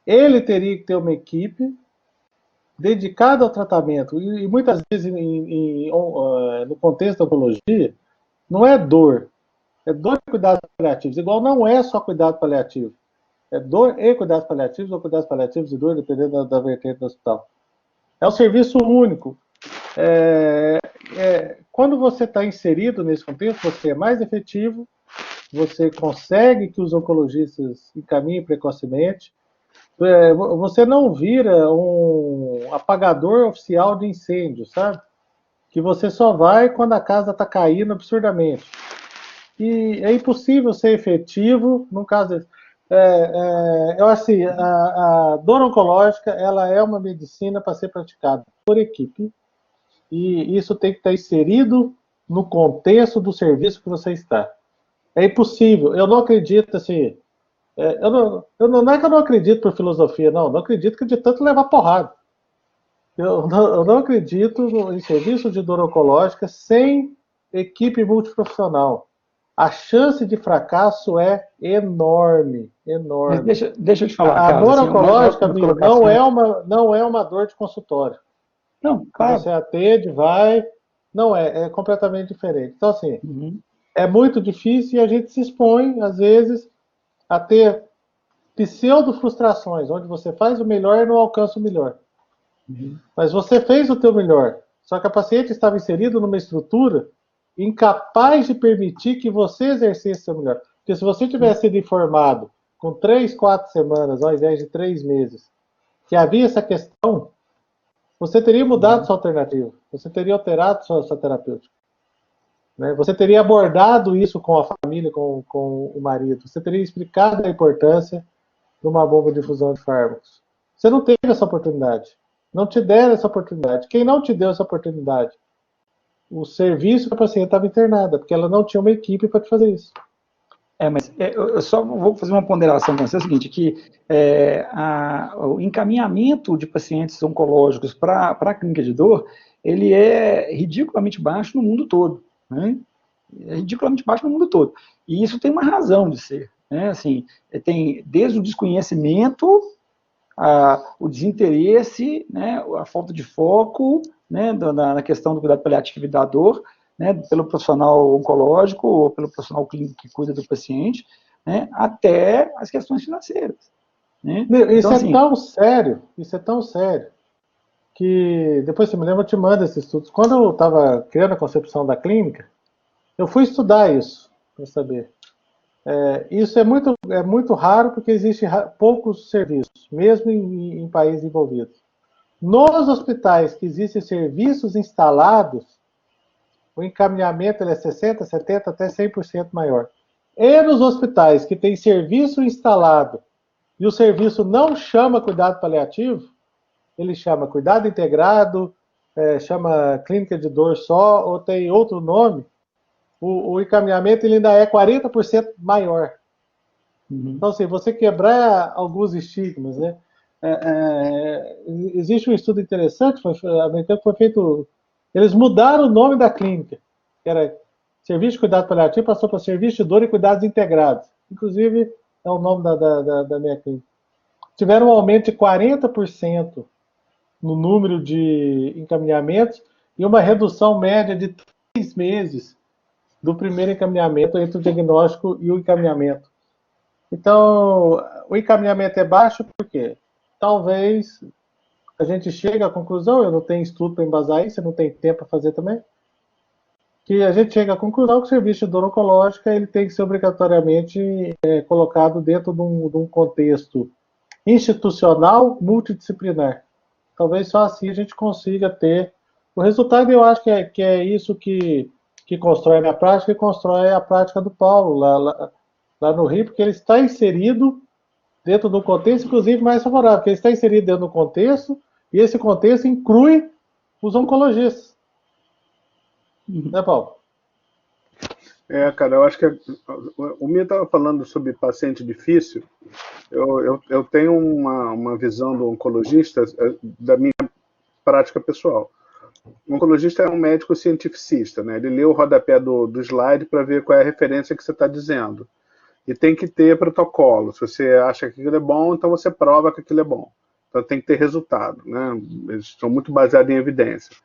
Ele teria que ter uma equipe dedicada ao tratamento. E muitas vezes, no contexto da oncologia, não é dor. É dor e cuidados paliativos. Igual não é só cuidado paliativo. É dor e cuidados paliativos, ou cuidados paliativos e dor, dependendo da vertente do hospital. É um serviço único. Quando você está inserido nesse contexto, você é mais efetivo, você consegue que os oncologistas encaminhem precocemente, você não vira um apagador oficial de incêndio, sabe? Que você só vai quando a casa está caindo absurdamente. E é impossível ser efetivo num caso desse. Eu acho assim, a dor oncológica, ela é uma medicina para ser praticada por equipe, e isso tem que estar inserido no contexto do serviço que você está. É impossível. Eu não acredito, assim, não é que eu não acredito por filosofia, não acredito que de tanto levar porrada. Eu não acredito em serviço de dor oncológica sem equipe multiprofissional. A chance de fracasso é enorme, enorme. Mas deixa eu te falar, a Carlos, dor assim, oncológica, amigo, não é uma dor de consultório. Não, claro. Você atende, vai, não é completamente diferente. Então, assim, é muito difícil e a gente se expõe, às vezes, a ter pseudo-frustrações, onde você faz o melhor e não alcança o melhor. Mas você fez o teu melhor, só que a paciente estava inserida numa estrutura incapaz de permitir que você exercesse o seu melhor. Porque se você tivesse sido informado com 3, 4 semanas, ao invés de 3 meses, que havia essa questão, você teria mudado sua alternativa, você teria alterado sua terapêutica. Né? Você teria abordado isso com a família, com o marido, você teria explicado a importância de uma bomba de infusão de fármacos. Você não teve essa oportunidade. Não te deram essa oportunidade. Quem não te deu essa oportunidade? O serviço que a paciente estava internada, porque ela não tinha uma equipe para te fazer isso. Mas eu só vou fazer uma ponderação com você, é o seguinte, que o encaminhamento de pacientes oncológicos para a clínica de dor, ele é ridiculamente baixo no mundo todo. Né? É ridiculamente baixo no mundo todo. E isso tem uma razão de ser. Né? Assim, tem desde o desconhecimento, o desinteresse, né, a falta de foco, né, na questão do cuidado paliativo e da dor, né, pelo profissional oncológico ou pelo profissional clínico que cuida do paciente, né, até as questões financeiras. Né? Isso então, é tão sério, que depois, se me lembra, eu te mando esses estudos. Quando eu estava criando a concepção da clínica, eu fui estudar isso, para saber. Isso é muito raro, porque existem poucos serviços, mesmo em países envolvidos. Nos hospitais que existem serviços instalados, o encaminhamento é 60%, 70%, até 100% maior. E nos hospitais que tem serviço instalado e o serviço não chama cuidado paliativo, ele chama cuidado integrado, chama clínica de dor só, ou tem outro nome, o encaminhamento ele ainda é 40% maior. Então, assim, você quebrar alguns estigmas, né? Existe um estudo interessante, foi feito. Eles mudaram o nome da clínica, que era serviço de cuidado paliativo passou para serviço de dor e cuidados integrados. Inclusive, é o nome da minha clínica. Tiveram um aumento de 40% no número de encaminhamentos e uma redução média de 3 meses do primeiro encaminhamento entre o diagnóstico e o encaminhamento. Então, o encaminhamento é baixo porque talvez a gente chegue à conclusão, eu não tenho estudo para embasar isso, eu não tenho tempo para fazer também, que a gente chega à conclusão que o serviço de dor oncológica ele tem que ser obrigatoriamente colocado dentro de um contexto institucional multidisciplinar. Talvez só assim a gente consiga ter o resultado, e eu acho que é isso que constrói a minha prática e constrói a prática do Paulo lá no Rio, porque ele está inserido dentro do contexto, inclusive, mais favorável, porque ele está inserido dentro do contexto, e esse contexto inclui os oncologistas. Né, Paulo? Cara, eu acho que o Mia estava falando sobre paciente difícil. Eu tenho uma visão do oncologista da minha prática pessoal. O oncologista é um médico cientificista, né? Ele lê o rodapé do slide para ver qual é a referência que você está dizendo. E tem que ter protocolo. Se você acha que aquilo é bom, então você prova que aquilo é bom. Então tem que ter resultado, né? Eles são muito baseados em evidência.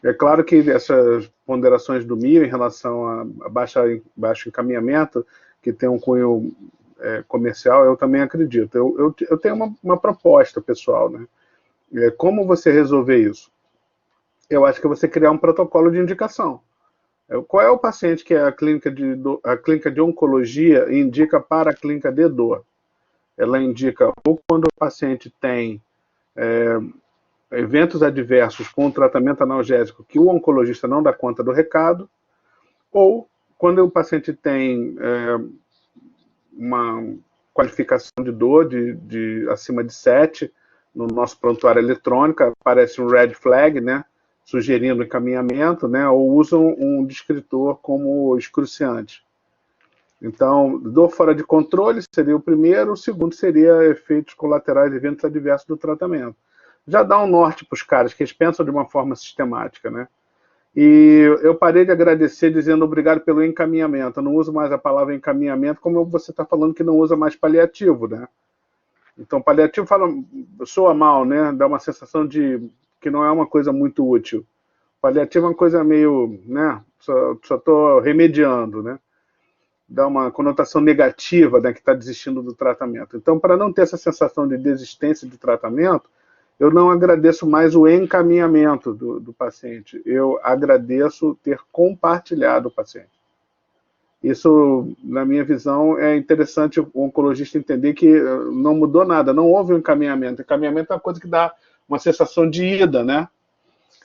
É claro que essas ponderações do MIO em relação a baixo encaminhamento, que tem um cunho comercial, eu também acredito. Eu tenho uma proposta pessoal, né? Como você resolver isso? Eu acho que é você criar um protocolo de indicação. Qual é o paciente que a clínica de oncologia indica para a clínica de dor? Ela indica ou quando o paciente tem eventos adversos com um tratamento analgésico que o oncologista não dá conta do recado, ou quando o paciente tem uma qualificação de dor de acima de 7, no nosso prontuário eletrônico, aparece um red flag, né, sugerindo encaminhamento, né, ou usam um descritor como excruciante. Então, dor fora de controle seria o primeiro, o segundo seria efeitos colaterais, eventos adversos do tratamento. Já dá um norte para os caras, que eles pensam de uma forma sistemática, né? E eu parei de agradecer dizendo obrigado pelo encaminhamento. Eu não uso mais a palavra encaminhamento, como você está falando que não usa mais paliativo, né? Então, paliativo soa mal, né? Dá uma sensação de que não é uma coisa muito útil. Paliativo é uma coisa meio, né? Só estou remediando, né? Dá uma conotação negativa, né? Que está desistindo do tratamento. Então, para não ter essa sensação de desistência de tratamento, eu não agradeço mais o encaminhamento do paciente. Eu agradeço ter compartilhado o paciente. Isso, na minha visão, é interessante o oncologista entender que não mudou nada, não houve um encaminhamento. Encaminhamento é uma coisa que dá uma sensação de ida, né?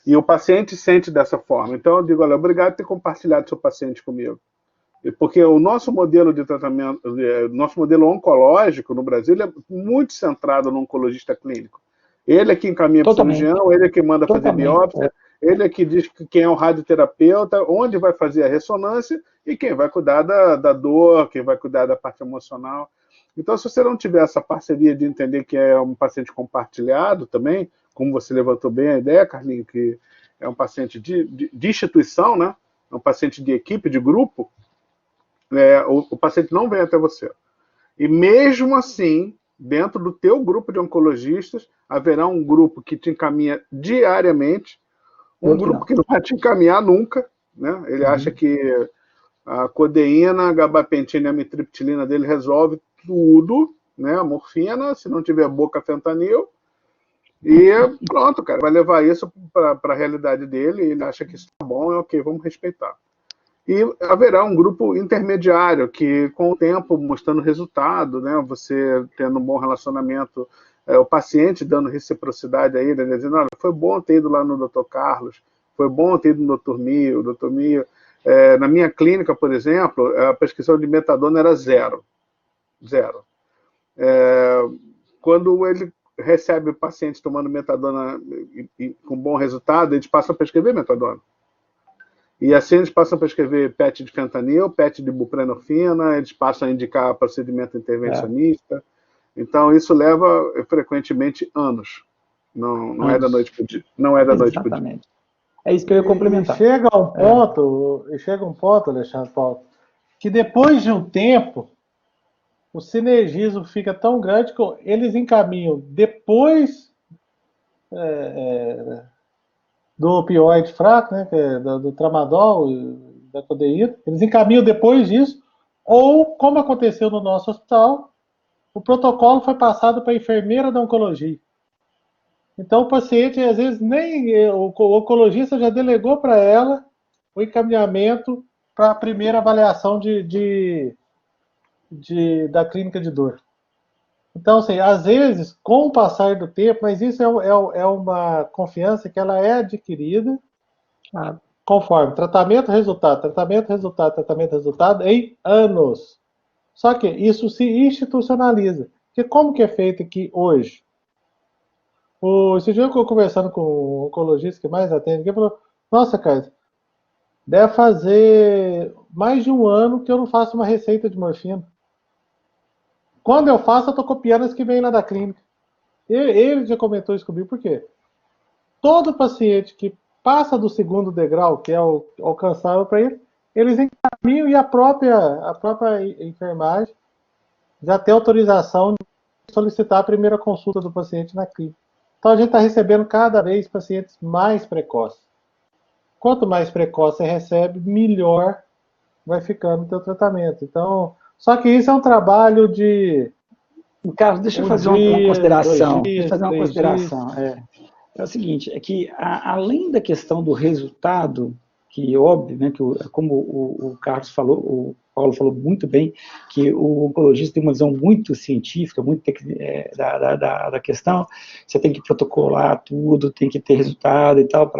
E o paciente sente dessa forma. Então, eu digo, olha, obrigado por ter compartilhado seu paciente comigo. Porque o nosso modelo de tratamento, nosso modelo oncológico no Brasil é muito centrado no oncologista clínico. Ele é que encaminha para o cirurgião, ele é que manda fazer biópsia, ele é que diz quem é o radioterapeuta, onde vai fazer a ressonância e quem vai cuidar da dor, quem vai cuidar da parte emocional. Então, se você não tiver essa parceria de entender que é um paciente compartilhado também, como você levantou bem a ideia, Carlinhos, que é um paciente de instituição, né? É um paciente de equipe, de grupo, o paciente não vem até você. E mesmo assim, dentro do teu grupo de oncologistas, haverá um grupo que te encaminha diariamente, um grupo que não vai te encaminhar nunca, né? Ele acha que a codeína, a gabapentina e a amitriptilina dele resolve tudo, né? A morfina, se não tiver boca, fentanil, e pronto, cara, vai levar isso para a realidade dele, ele acha que isso tá bom, ok, vamos respeitar. E haverá um grupo intermediário que, com o tempo, mostrando resultado, né, você tendo um bom relacionamento, o paciente dando reciprocidade a ele, dizendo, olha, foi bom ter ido lá no Dr. Carlos, foi bom ter ido no Dr. Mio, o Dr. Mio. Na minha clínica, por exemplo, a prescrição de metadona era zero. Zero. Quando ele recebe o paciente tomando metadona com bom resultado, eles passam a prescrever metadona. E assim eles passam a prescrever PET de fentanil, PET de buprenorfina, eles passam a indicar procedimento intervencionista. Então, isso leva frequentemente anos. Não é da noite para o dia. Não é da noite para o dia. É isso que eu ia complementar. E chega um ponto, Alexandre Paulo, que depois de um tempo, o sinergismo fica tão grande que eles encaminham depois do opioide fraco, né, que é do tramadol, da codeína, eles encaminham depois disso, ou, como aconteceu no nosso hospital, o protocolo foi passado para a enfermeira da oncologia. Então, o paciente, às vezes, nem o oncologista já delegou para ela o encaminhamento para a primeira avaliação da clínica de dor. Então, assim, às vezes, com o passar do tempo, mas isso é uma confiança que ela é adquirida conforme tratamento, resultado, em anos. Só que isso se institucionaliza. Porque como que é feito aqui hoje? Esse dia eu estou conversando com o oncologista que mais atende, ele falou, nossa, Carlos, deve fazer mais de um ano que eu não faço uma receita de morfina. Quando eu faço, eu estou copiando as que vem lá da clínica. Ele já comentou isso comigo, por quê? Todo paciente que passa do segundo degrau, que é o alcançável para ele, eles encaminham e a própria enfermagem já tem autorização de solicitar a primeira consulta do paciente na clínica. Então a gente está recebendo cada vez pacientes mais precoces. Quanto mais precoce você recebe, melhor vai ficando o teu tratamento. Então, só que isso é um trabalho de... Carlos, deixa eu fazer uma consideração. É o seguinte, é que além da questão do resultado, que óbvio, né, como o Carlos falou, o Paulo falou muito bem, que o oncologista tem uma visão muito científica, muito da questão, você tem que protocolar tudo, tem que ter resultado e tal,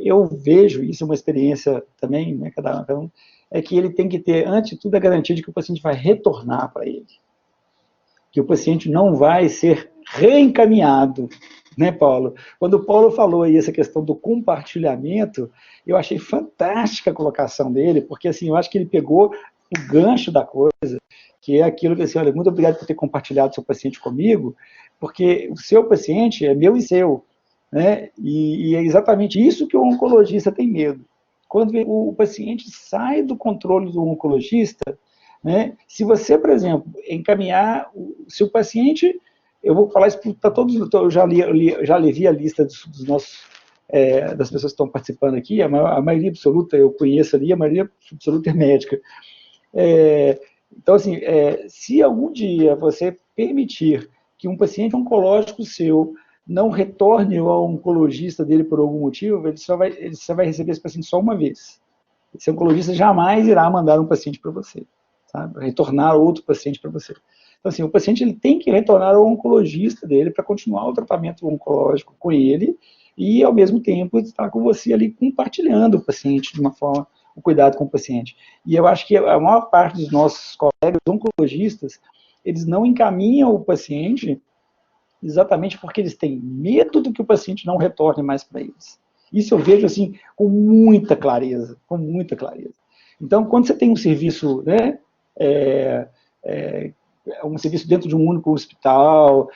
eu vejo, isso é uma experiência também, né, cada um, é que ele tem que ter, antes de tudo, a garantia de que o paciente vai retornar para ele, que o paciente não vai ser reencaminhado, né, Paulo? Quando o Paulo falou aí essa questão do compartilhamento, eu achei fantástica a colocação dele, porque assim, eu acho que ele pegou o gancho da coisa, que é aquilo que assim, olha, muito obrigado por ter compartilhado seu paciente comigo, porque o seu paciente é meu e seu, né? E é exatamente isso que o oncologista tem medo. Quando o paciente sai do controle do oncologista, né? Se você, por exemplo, encaminhar, se o paciente, eu vou falar isso para todos, eu já li a lista dos nossos, das pessoas que estão participando aqui, a maioria absoluta eu conheço ali, a maioria absoluta é médica. Então, assim, se algum dia você permitir que um paciente oncológico seu não retorne ao oncologista dele por algum motivo, ele só vai receber esse paciente só uma vez. Esse oncologista jamais irá mandar um paciente para você, sabe? Retornar outro paciente para você. Então, assim, o paciente ele tem que retornar ao oncologista dele para continuar o tratamento oncológico com ele e, ao mesmo tempo, estar com você ali compartilhando o paciente de uma forma, o cuidado com o paciente. E eu acho que a maior parte dos nossos colegas oncologistas, eles não encaminham o paciente exatamente porque eles têm medo do que o paciente não retorne mais para eles. Isso eu vejo, assim, com muita clareza, com muita clareza. Então, quando você tem um serviço, né, um serviço dentro de um único hospital,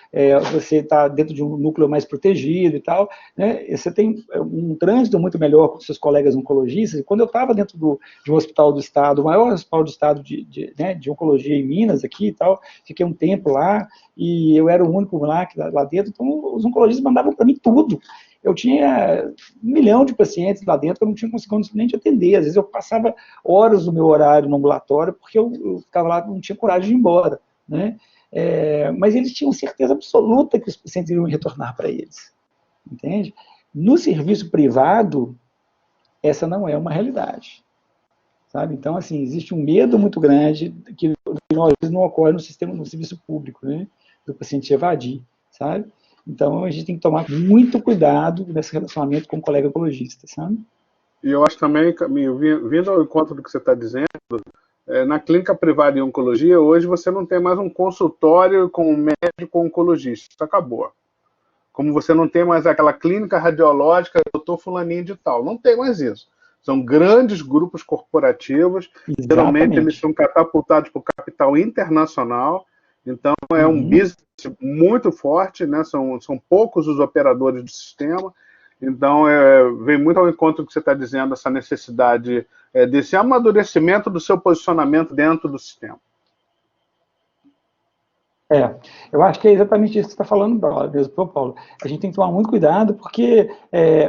você está dentro de um núcleo mais protegido e tal, né, você tem um trânsito muito melhor com seus colegas oncologistas. E quando eu estava dentro de um hospital do estado, o maior hospital do estado de oncologia em Minas aqui e tal, fiquei um tempo lá e eu era o único lá dentro, então os oncologistas mandavam para mim tudo. Eu tinha 1 milhão de pacientes lá dentro que eu não tinha conseguido nem de atender. Às vezes eu passava horas do meu horário no ambulatório porque eu ficava lá, não tinha coragem de ir embora, né? Mas eles tinham certeza absoluta que os pacientes iriam retornar para eles, entende? No serviço privado, essa não é uma realidade, sabe? Então, assim, existe um medo muito grande que às vezes não ocorre no serviço público, né? Do paciente evadir, sabe? Então, a gente tem que tomar muito cuidado nesse relacionamento com o colega oncologista, sabe? E eu acho também, Caminho, vindo ao encontro do que você está dizendo, na clínica privada em oncologia, hoje você não tem mais um consultório com um médico oncologista. Isso acabou. Como você não tem mais aquela clínica radiológica, doutor fulaninho de tal. Não tem mais isso. São grandes grupos corporativos. Exatamente. Geralmente eles são catapultados por capital internacional. Então é um business muito forte, né? São poucos os operadores do sistema. Então, vem muito ao encontro do que você está dizendo, essa necessidade desse amadurecimento do seu posicionamento dentro do sistema. Eu acho que é exatamente isso que você está falando, mesmo, Paulo. A gente tem que tomar muito cuidado, porque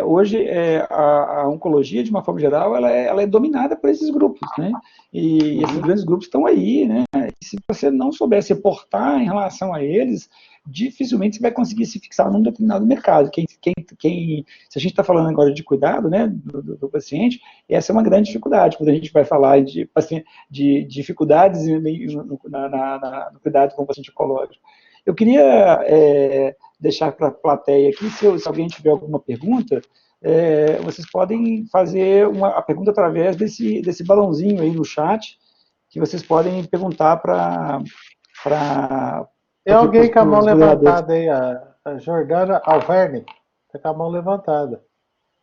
hoje a oncologia, de uma forma geral, ela é dominada por esses grupos, né? E esses grandes grupos estão aí, né? E se você não souber se portar em relação a eles, dificilmente você vai conseguir se fixar num determinado mercado. Se a gente está falando agora de cuidado, né, do paciente, essa é uma grande dificuldade, quando a gente vai falar de dificuldades no cuidado com o paciente oncológico. Eu queria deixar para a plateia aqui, se alguém tiver alguma pergunta, vocês podem fazer a pergunta através desse balãozinho aí no chat, que vocês podem perguntar para... Tem alguém com a mão levantada aí, a Jordana Alverne, está com a mão levantada.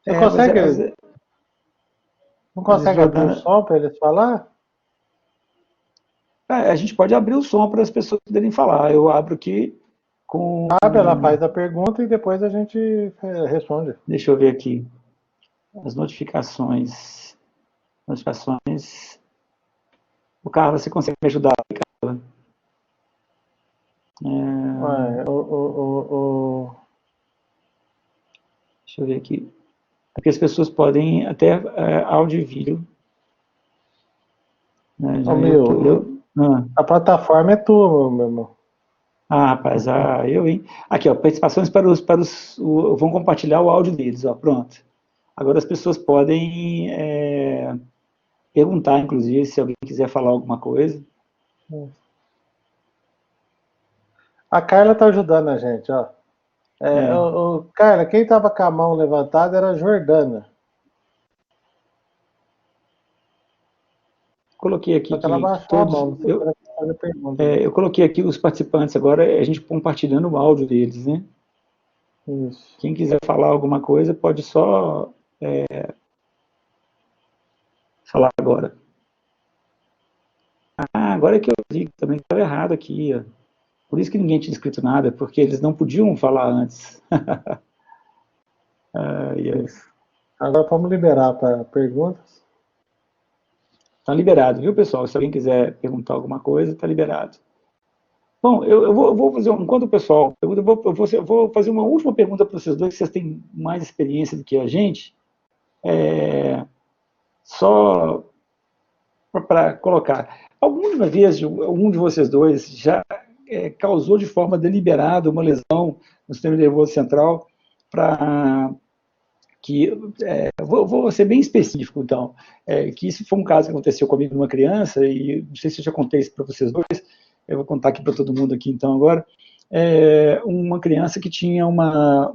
Você consegue... Não consegue abrir o som para eles falar? A gente pode abrir o som para as pessoas poderem falar. Eu abro aqui com... Abre, ela faz a pergunta e depois a gente responde. Deixa eu ver aqui. As notificações. O Carlos, você consegue me ajudar, Carlos? Deixa eu ver aqui. Aqui as pessoas podem até áudio e vídeo. A plataforma é tua, meu irmão. Rapaz, hein? Aqui, ó, participações para os vão compartilhar o áudio deles, ó, pronto. Agora as pessoas podem perguntar, inclusive, se alguém quiser falar alguma coisa. A Carla está ajudando a gente, ó. Carla, quem estava com a mão levantada era a Jordana. Coloquei aqui que ela baixou a mão, eu coloquei aqui os participantes agora, a gente compartilhando o áudio deles, né? Isso. Quem quiser falar alguma coisa pode só falar agora. Agora é que eu vi que também estava errado aqui, ó. Por isso que ninguém tinha escrito nada, porque eles não podiam falar antes. Agora vamos liberar para perguntas. Está liberado, viu, pessoal? Se alguém quiser perguntar alguma coisa, está liberado. Bom, eu vou fazer, enquanto o pessoal pergunta, eu vou fazer uma última pergunta para vocês dois, que vocês têm mais experiência do que a gente. Só para colocar. Alguma vez, algum de vocês dois já causou de forma deliberada uma lesão no sistema nervoso central vou ser bem específico, então, que isso foi um caso que aconteceu comigo numa criança, e não sei se eu já contei isso para vocês dois, eu vou contar aqui para todo mundo aqui, então, agora, uma criança que tinha uma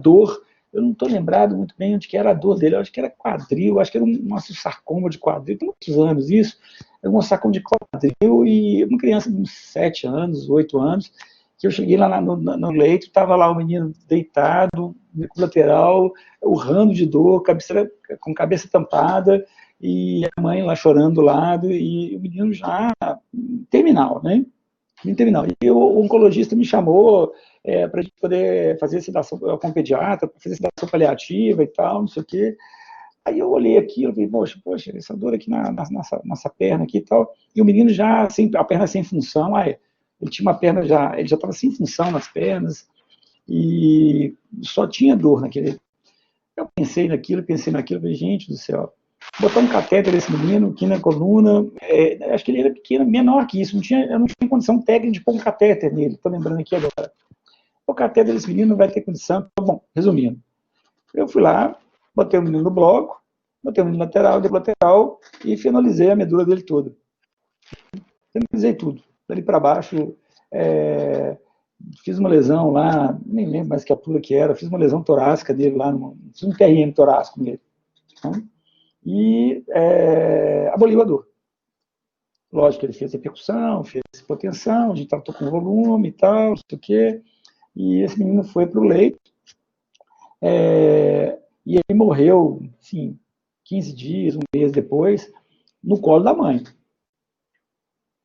dor, eu não estou lembrado muito bem onde que era a dor dele, eu acho que era quadril, acho que era um sarcoma de quadril, tem muitos anos isso, era um sarcoma de quadril, e uma criança de uns 7 anos, 8 anos, que eu cheguei lá no leito, estava lá o menino deitado, no lateral, urrando de dor, com cabeça tampada, e a mãe lá chorando do lado, e o menino já terminal, né? Terminal. E o oncologista me chamou para a gente poder fazer sedação com o pediatra, para fazer sedação paliativa e tal, não sei o quê. Aí eu olhei aquilo, falei, poxa, essa dor aqui na nossa perna aqui e tal, e o menino já, a perna sem função, ele tinha uma perna ele já estava sem função nas pernas, e só tinha dor naquele. Eu pensei naquilo, falei, gente do céu, botar um catéter nesse menino aqui na coluna, acho que ele era pequeno, menor que isso, eu não tinha condição técnica de pôr um catéter nele, estou lembrando aqui agora. O catéter desse menino não vai ter condição. Bom, resumindo, eu fui lá, botei o menino no bloco, botei o menino lateral, de lateral, e finalizei a medula dele toda. Finalizei tudo, dali para baixo, fiz uma lesão lá, nem lembro mais que altura que era, fiz uma lesão torácica dele lá, fiz um TRM torácico nele. Né? E aboliu a dor. Lógico que ele fez repercussão, fez hipotensão, a gente tratou com volume e tal, não sei o quê, e esse menino foi para o leito, e ele morreu, assim, 15 dias, um mês depois, no colo da mãe.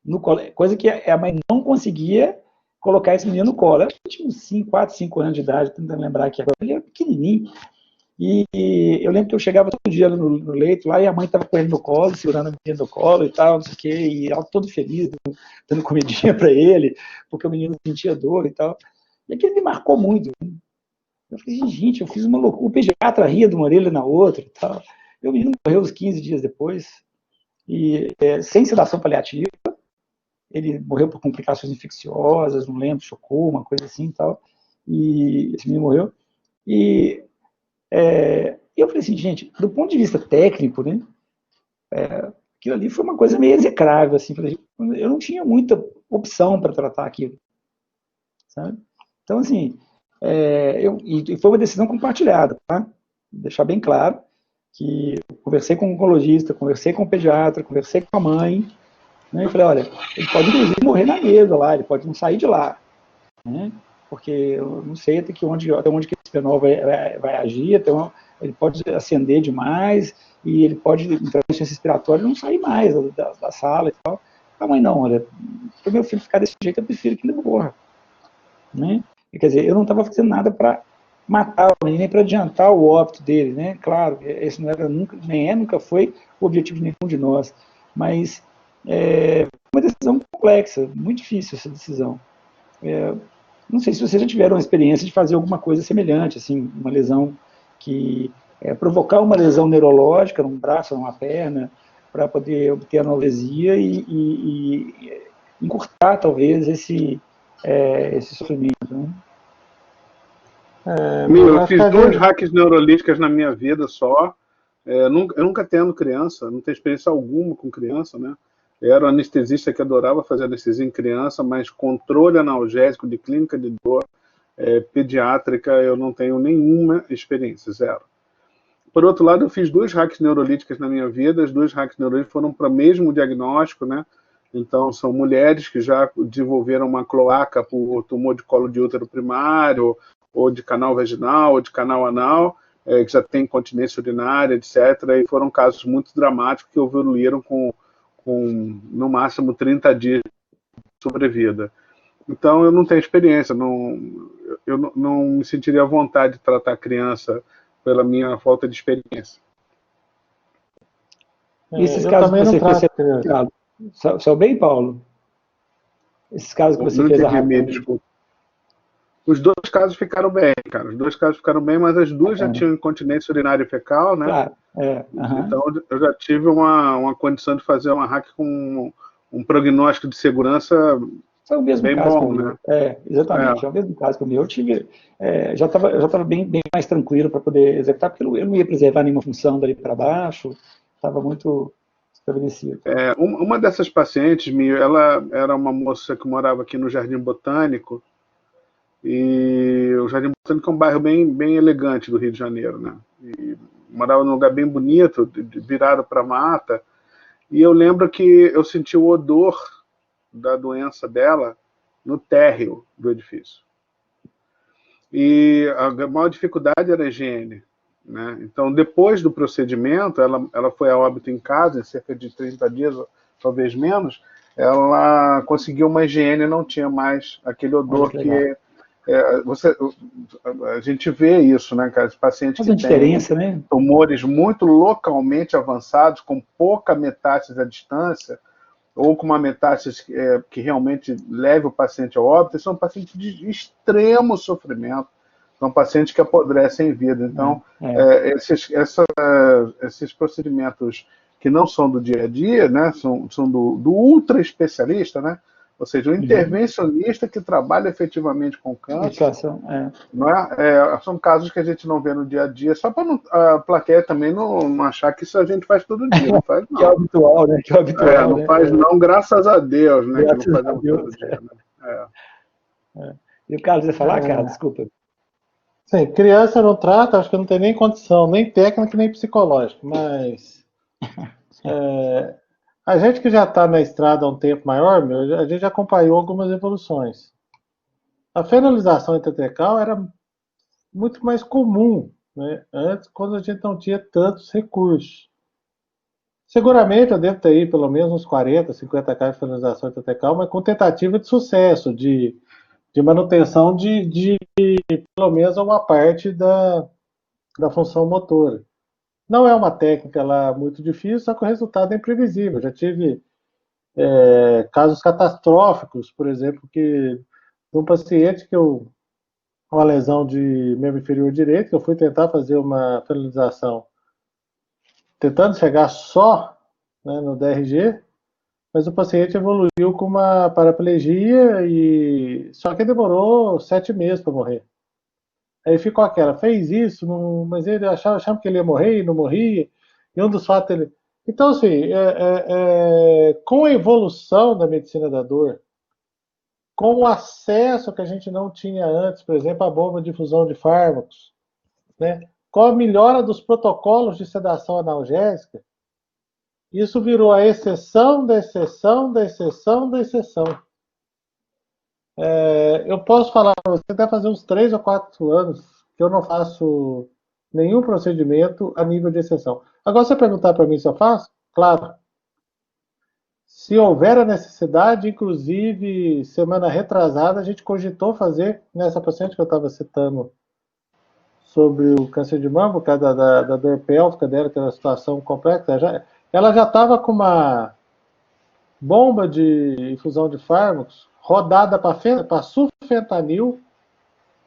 No colo, coisa que a mãe não conseguia colocar esse menino no colo. Eu tinha uns 4, 5 anos de idade, tentando lembrar aqui agora. Ele era pequenininho. E eu lembro que eu chegava todo dia no leito lá e a mãe estava com ele no colo, segurando o menino no colo e tal, não sei o quê, e ela todo feliz, dando comidinha para ele, porque o menino sentia dor e tal. E aquilo me marcou muito. Eu falei, gente, eu fiz uma loucura. O pediatra ria de uma orelha na outra e tal. E o menino morreu uns 15 dias depois, e sem sedação paliativa. Ele morreu por complicações infecciosas, não lembro, chocou, uma coisa assim e tal. E esse menino morreu. E eu falei assim, gente, do ponto de vista técnico, né, aquilo ali foi uma coisa meio execrável, assim, eu não tinha muita opção para tratar aquilo, sabe? Então, assim, e foi uma decisão compartilhada, tá? Vou deixar bem claro que eu conversei com o oncologista, conversei com o pediatra, conversei com a mãe, né, e falei, olha, ele pode inclusive morrer na mesa lá, ele pode não sair de lá, né? Porque eu não sei até onde que esse fenol vai agir, ele pode acender demais e ele pode entrar em insuficiência respiratória e não sair mais da sala e tal. A mãe, não, olha, para o meu filho ficar desse jeito, eu prefiro que ele morra. Né? Quer dizer, eu não estava fazendo nada para matar o menino, nem para adiantar o óbito dele, né? Claro, esse não era nunca, nunca foi o objetivo de nenhum de nós, mas uma decisão complexa, muito difícil essa decisão. Não sei se vocês já tiveram a experiência de fazer alguma coisa semelhante, assim, uma lesão que provocar uma lesão neurológica num braço ou numa perna para poder obter analgesia e encurtar talvez esse sofrimento. Né? Eu fiz 2 hacks neurolíticas na minha vida só. Eu nunca tendo criança, não tenho experiência alguma com criança, né? Eu era um anestesista que adorava fazer anestesia em criança, mas controle analgésico de clínica de dor pediátrica eu não tenho nenhuma experiência, zero. Por outro lado, eu fiz 2 hacks neurolíticas na minha vida, as 2 hacks neurolíticas foram para o mesmo diagnóstico, né? Então, são mulheres que já desenvolveram uma cloaca por tumor de colo de útero primário, ou de canal vaginal, ou de canal anal, que já tem incontinência urinária, etc. E foram casos muito dramáticos que evoluíram com no máximo 30 dias de sobrevida. Então, eu não tenho experiência, eu não me sentiria à vontade de tratar a criança pela minha falta de experiência. Esses casos que você fez, saiu bem, Paulo? Esses casos que você fez desculpa. Os 2 casos ficaram bem, cara. Os 2 casos ficaram bem, mas as 2 já tinham incontinência urinária e fecal, né? Claro. Então, eu já tive uma condição de fazer uma hack com um prognóstico de segurança foi o mesmo bem caso bom, que o meu. né? Exatamente, é o mesmo caso que o meu. Eu tive, já estava bem mais tranquilo para poder executar, porque eu não ia preservar nenhuma função dali para baixo, estava muito estabelecido. Uma dessas pacientes, ela era uma moça que morava aqui no Jardim Botânico, e o Jardim Botânico é um bairro bem elegante do Rio de Janeiro, né? E morava num lugar bem bonito, virado para mata, e eu lembro que eu senti o odor da doença dela no térreo do edifício. E a maior dificuldade era a higiene, né? Então, depois do procedimento, ela foi a óbito em casa, em cerca de 30 dias, talvez menos, ela conseguiu uma higiene e não tinha mais aquele odor que a gente vê isso, né, cara? Os pacientes que têm tumores muito localmente avançados, com pouca metástase à distância, ou com uma metástase que realmente leve o paciente ao óbito, são pacientes de extremo sofrimento, são pacientes que apodrecem em vida. Então, esses procedimentos que não são do dia a dia, né, são do ultra especialista, né? Ou seja, o intervencionista que trabalha efetivamente com câncer, não são casos que a gente não vê no dia a dia, só para a plateia também não achar que isso a gente faz todo dia. Não faz, não. Que é habitual, né? Que é habitual, não faz, não, graças a Deus, né? Graças que não fazemos Deus, todo dia. Né? E o Carlos ia falar, cara? Desculpa. Sim, criança não trata, acho que não tem nem condição, nem técnica, nem psicológica, mas a gente que já está na estrada há um tempo maior, a gente já acompanhou algumas evoluções. A fenolização intratecal era muito mais comum, né? Antes, quando a gente não tinha tantos recursos. Seguramente eu devo ter aí pelo menos uns 40, 50 casos de fenolização intratecal, mas com tentativa de sucesso, de de manutenção de pelo menos uma parte da função motora. Não é uma técnica lá muito difícil, só que o resultado é imprevisível. Já tive casos catastróficos, por exemplo, que de um paciente uma lesão de membro inferior direito, que eu fui tentar fazer uma finalização, tentando chegar só, né, no DRG, mas o paciente evoluiu com uma paraplegia só que demorou 7 meses para morrer. Aí ficou aquela, fez isso, mas ele achava que ele ia morrer e não morria. E um dos fatos ele. Então, assim, com a evolução da medicina da dor, com o acesso que a gente não tinha antes, por exemplo, à bomba de difusão de fármacos, né? Com a melhora dos protocolos de sedação analgésica, isso virou a exceção da exceção da exceção da exceção. Eu posso falar para você, até fazer uns 3 ou 4 anos que eu não faço nenhum procedimento a nível de exceção. Agora, se você perguntar para mim se eu faço, claro. Se houver a necessidade, inclusive, semana retrasada, a gente cogitou fazer, nessa paciente que eu estava citando sobre o câncer de mama, por causa da dor pélvica dela, que era uma situação complexa, ela já estava com uma bomba de infusão de fármacos rodada para sulfentanil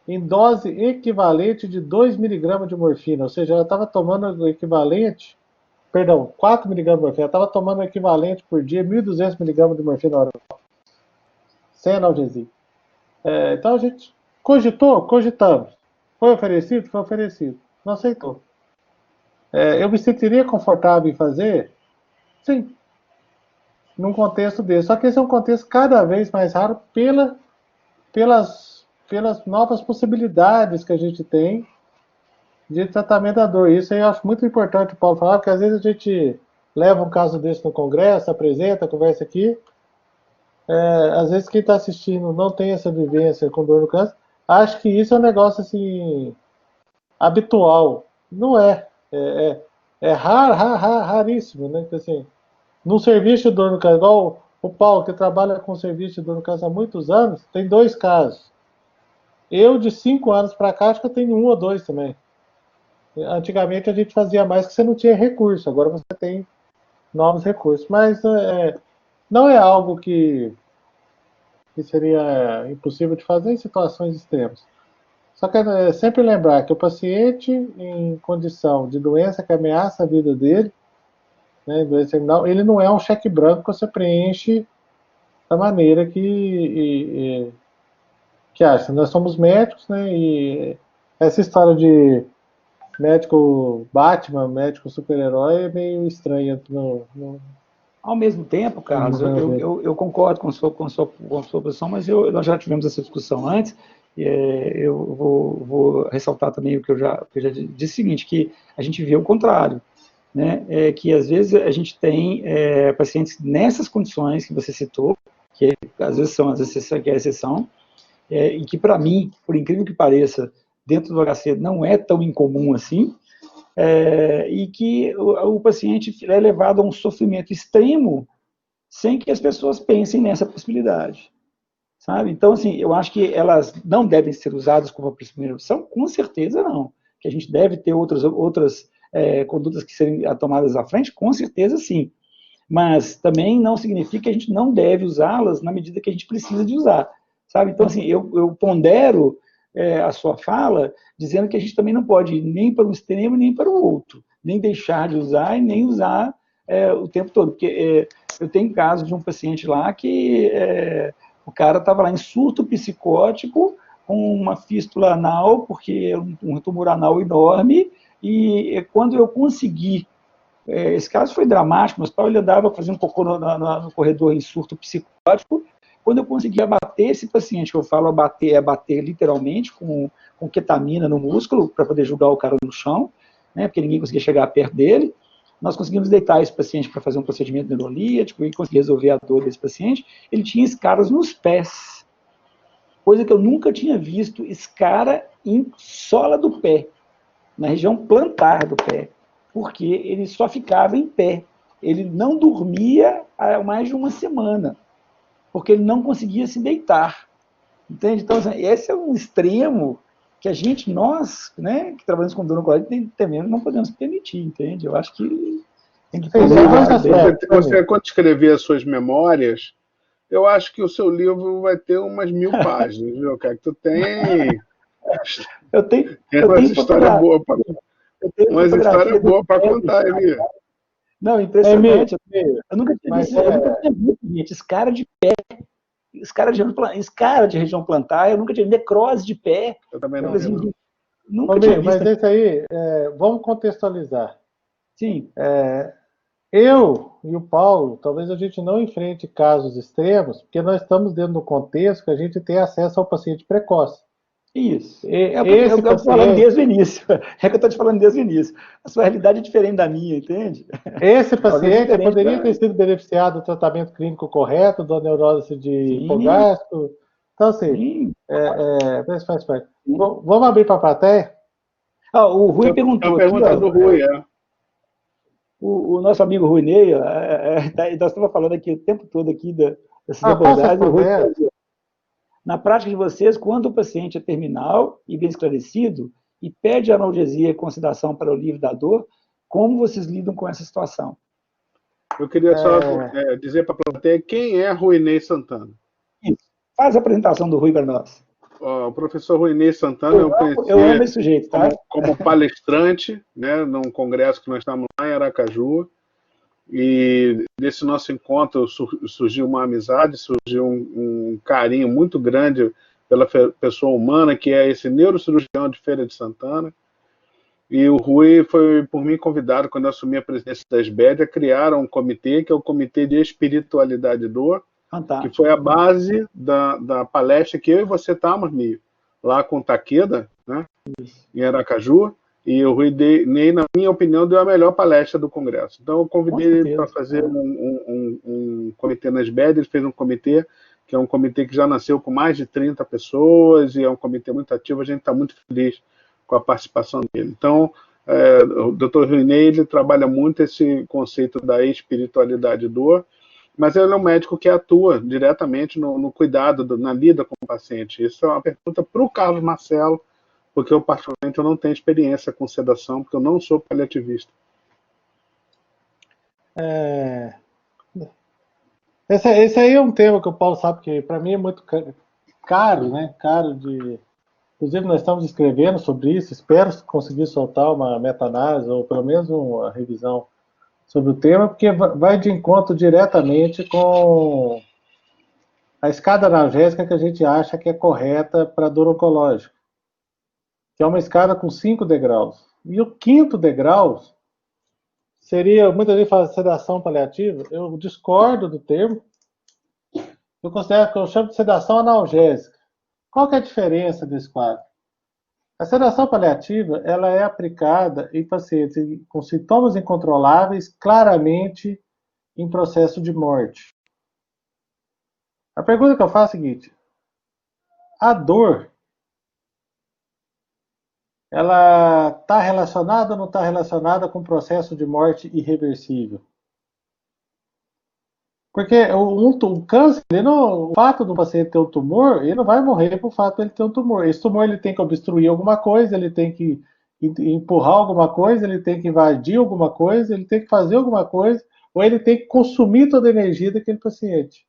em dose equivalente de 2 miligramas de morfina, ou seja, ela estava tomando o equivalente, perdão, 4 miligramas de morfina, ela estava tomando o equivalente por dia, 1.200 miligramas de morfina oral, sem analgesia. Então a gente cogitamos. Foi oferecido? Foi oferecido. Não aceitou. Eu me sentiria confortável em fazer? Sim. Num contexto desse. Só que esse é um contexto cada vez mais raro pelas novas possibilidades que a gente tem de tratamento da dor. Isso aí eu acho muito importante o Paulo falar, porque às vezes a gente leva um caso desse no congresso, apresenta, conversa aqui. Às vezes quem está assistindo não tem essa vivência com dor no câncer, acho que isso é um negócio assim habitual. Não é. É raríssimo, né? Porque, assim, num serviço de dor no câncer, igual o Paulo, que trabalha com serviço de dor no câncer há muitos anos, tem 2 casos. Eu, de 5 anos para cá, acho que eu tenho 1 ou 2 também. Antigamente a gente fazia mais que você não tinha recurso, agora você tem novos recursos. Mas não é algo que seria impossível de fazer em situações extremas. Só que sempre lembrar que o paciente em condição de doença que ameaça a vida dele, né, doença terminal, ele não é um cheque branco que você preenche da maneira que acha. Nós somos médicos, né, e essa história de médico Batman, médico super-herói é meio estranha Ao mesmo tempo, Carlos, eu concordo com a sua posição, mas nós já tivemos essa discussão antes, e eu vou ressaltar também o que eu já disse, o seguinte, que a gente vê o contrário, né, que às vezes a gente tem pacientes nessas condições que você citou, que às vezes são as exceções, que é a exceção, e que para mim, por incrível que pareça, dentro do HC não é tão incomum assim, e que o paciente é levado a um sofrimento extremo sem que as pessoas pensem nessa possibilidade, sabe? Então, assim, eu acho que elas não devem ser usadas como a primeira opção, com certeza não. Que a gente deve ter outras condutas que serem tomadas à frente, com certeza sim. Mas também não significa que a gente não deve usá-las na medida que a gente precisa de usar, sabe? Então, assim, eu pondero a sua fala, dizendo que a gente também não pode ir nem para um extremo nem para o outro, nem deixar de usar e nem usar o tempo todo, porque eu tenho caso de um paciente lá que o cara estava lá em surto psicótico, com uma fístula anal, porque um tumor anal enorme, e quando eu consegui, esse caso foi dramático, mas ele andava fazendo cocô no corredor em surto psicótico. Quando eu consegui abater esse paciente, que eu falo abater, abater literalmente com ketamina no músculo, para poder jogar o cara no chão, né, porque ninguém conseguia chegar perto dele, nós conseguimos deitar esse paciente para fazer um procedimento neurolítico e conseguir resolver a dor desse paciente. Ele tinha escaras nos pés, coisa que eu nunca tinha visto, escara em sola do pé, na região plantar do pé, porque ele só ficava em pé. Ele não dormia há mais de uma semana, porque ele não conseguia se deitar. Entende? Então, assim, esse é um extremo que a gente, nós, né, que trabalhamos com dor no colégio, também não podemos permitir, entende? Eu acho que tem que Sim, tem dois ponderar bem. aspectos para mim. Quando escrever as suas memórias, eu acho que o seu livro vai ter umas 1000 páginas, viu, cara? Que tu tem Eu umas tenho histórias fotografia, boas para eu tenho umas histórias fotografia do boas para Pepe. contar, Eli. Não, É meio, impressionante. Eu nunca tinha mas visto, eu nunca tinha visto, gente, escara de região plantar, eu nunca tinha necrose de pé. Eu também Eu não falei vi, assim, não. nunca tinha visto. mas esse aí, vamos contextualizar. Sim, Eu e o Paulo, talvez a gente não enfrente casos extremos, porque nós estamos dentro do contexto que a gente tem acesso ao paciente precoce. isso. É o que Esse eu estou falando paciente, desde o início. É o que eu estou te falando desde o início. A sua realidade é diferente da minha, entende? esse Talvez paciente diferente poderia da. ter sido beneficiado do tratamento clínico correto, da neurose de Sim, hipogástrico. Então, assim, sim. faz parte. Vamos abrir para a plateia? Ah, o Rui É uma perguntou aqui, pergunta ó, do Rui, é. o nosso amigo Rui Ney, nós estamos falando aqui o tempo todo aqui dessas Posso abordagens, o Rui, responder? na prática de vocês, quando o paciente é terminal e bem esclarecido e pede analgesia e consideração para o alívio da dor, como vocês lidam com essa situação? Eu queria só dizer para a plateia quem é Ruinei Santana. Isso. Faz a apresentação do Rui para nós. O professor Ruinei Santana eu Eu amo conheci esse sujeito, tá? como palestrante, né, num congresso que nós estávamos lá em Aracaju. E desse nosso encontro surgiu uma amizade, surgiu um carinho muito grande pela pessoa humana, que é esse neurocirurgião de Feira de Santana. E o Rui foi por mim convidado, quando eu assumi a presidência da SBED, a criar um comitê, que é o Comitê de Espiritualidade e Dor, que Fantástico. foi a base da palestra que eu e você estávamos, Mio, lá com o Takeda, né, em Aracaju. E o Rui Ney, na minha opinião, deu a melhor palestra do Congresso. Então, eu convidei ele para fazer um comitê na SBED. Ele fez um comitê, que é um comitê que já nasceu com mais de 30 pessoas, e é um comitê muito ativo. A gente está muito feliz com a participação dele. Então, o Dr. Rui Ney, ele trabalha muito esse conceito da espiritualidade e dor, mas ele é um médico que atua diretamente no cuidado, na lida com o paciente. Isso é uma pergunta para o Carlos Marcelo, porque eu, particularmente, eu não tenho experiência com sedação, porque eu não sou paliativista. Esse aí é um tema que o Paulo sabe que para mim é muito caro, né? Caro de... Inclusive, nós estamos escrevendo sobre isso, espero conseguir soltar uma meta-análise, ou pelo menos uma revisão sobre o tema, porque vai de encontro diretamente com a escada analgésica que a gente acha que é correta para dor oncológica, que é uma escada com 5 degraus. E o quinto degrau seria, muita gente fala sedação paliativa, eu discordo do termo, eu considero que eu chamo de sedação analgésica. Qual que é a diferença desse quadro? A sedação paliativa, ela é aplicada em pacientes com sintomas incontroláveis, claramente em processo de morte. A pergunta que eu faço é a seguinte: a dor, ela está relacionada ou não está relacionada com o processo de morte irreversível? Porque o câncer, o fato do paciente ter um tumor, ele não vai morrer por fato de ele ter um tumor. Esse tumor ele tem que obstruir alguma coisa, ele tem que empurrar alguma coisa, ele tem que invadir alguma coisa, ele tem que fazer alguma coisa, ou ele tem que consumir toda a energia daquele paciente.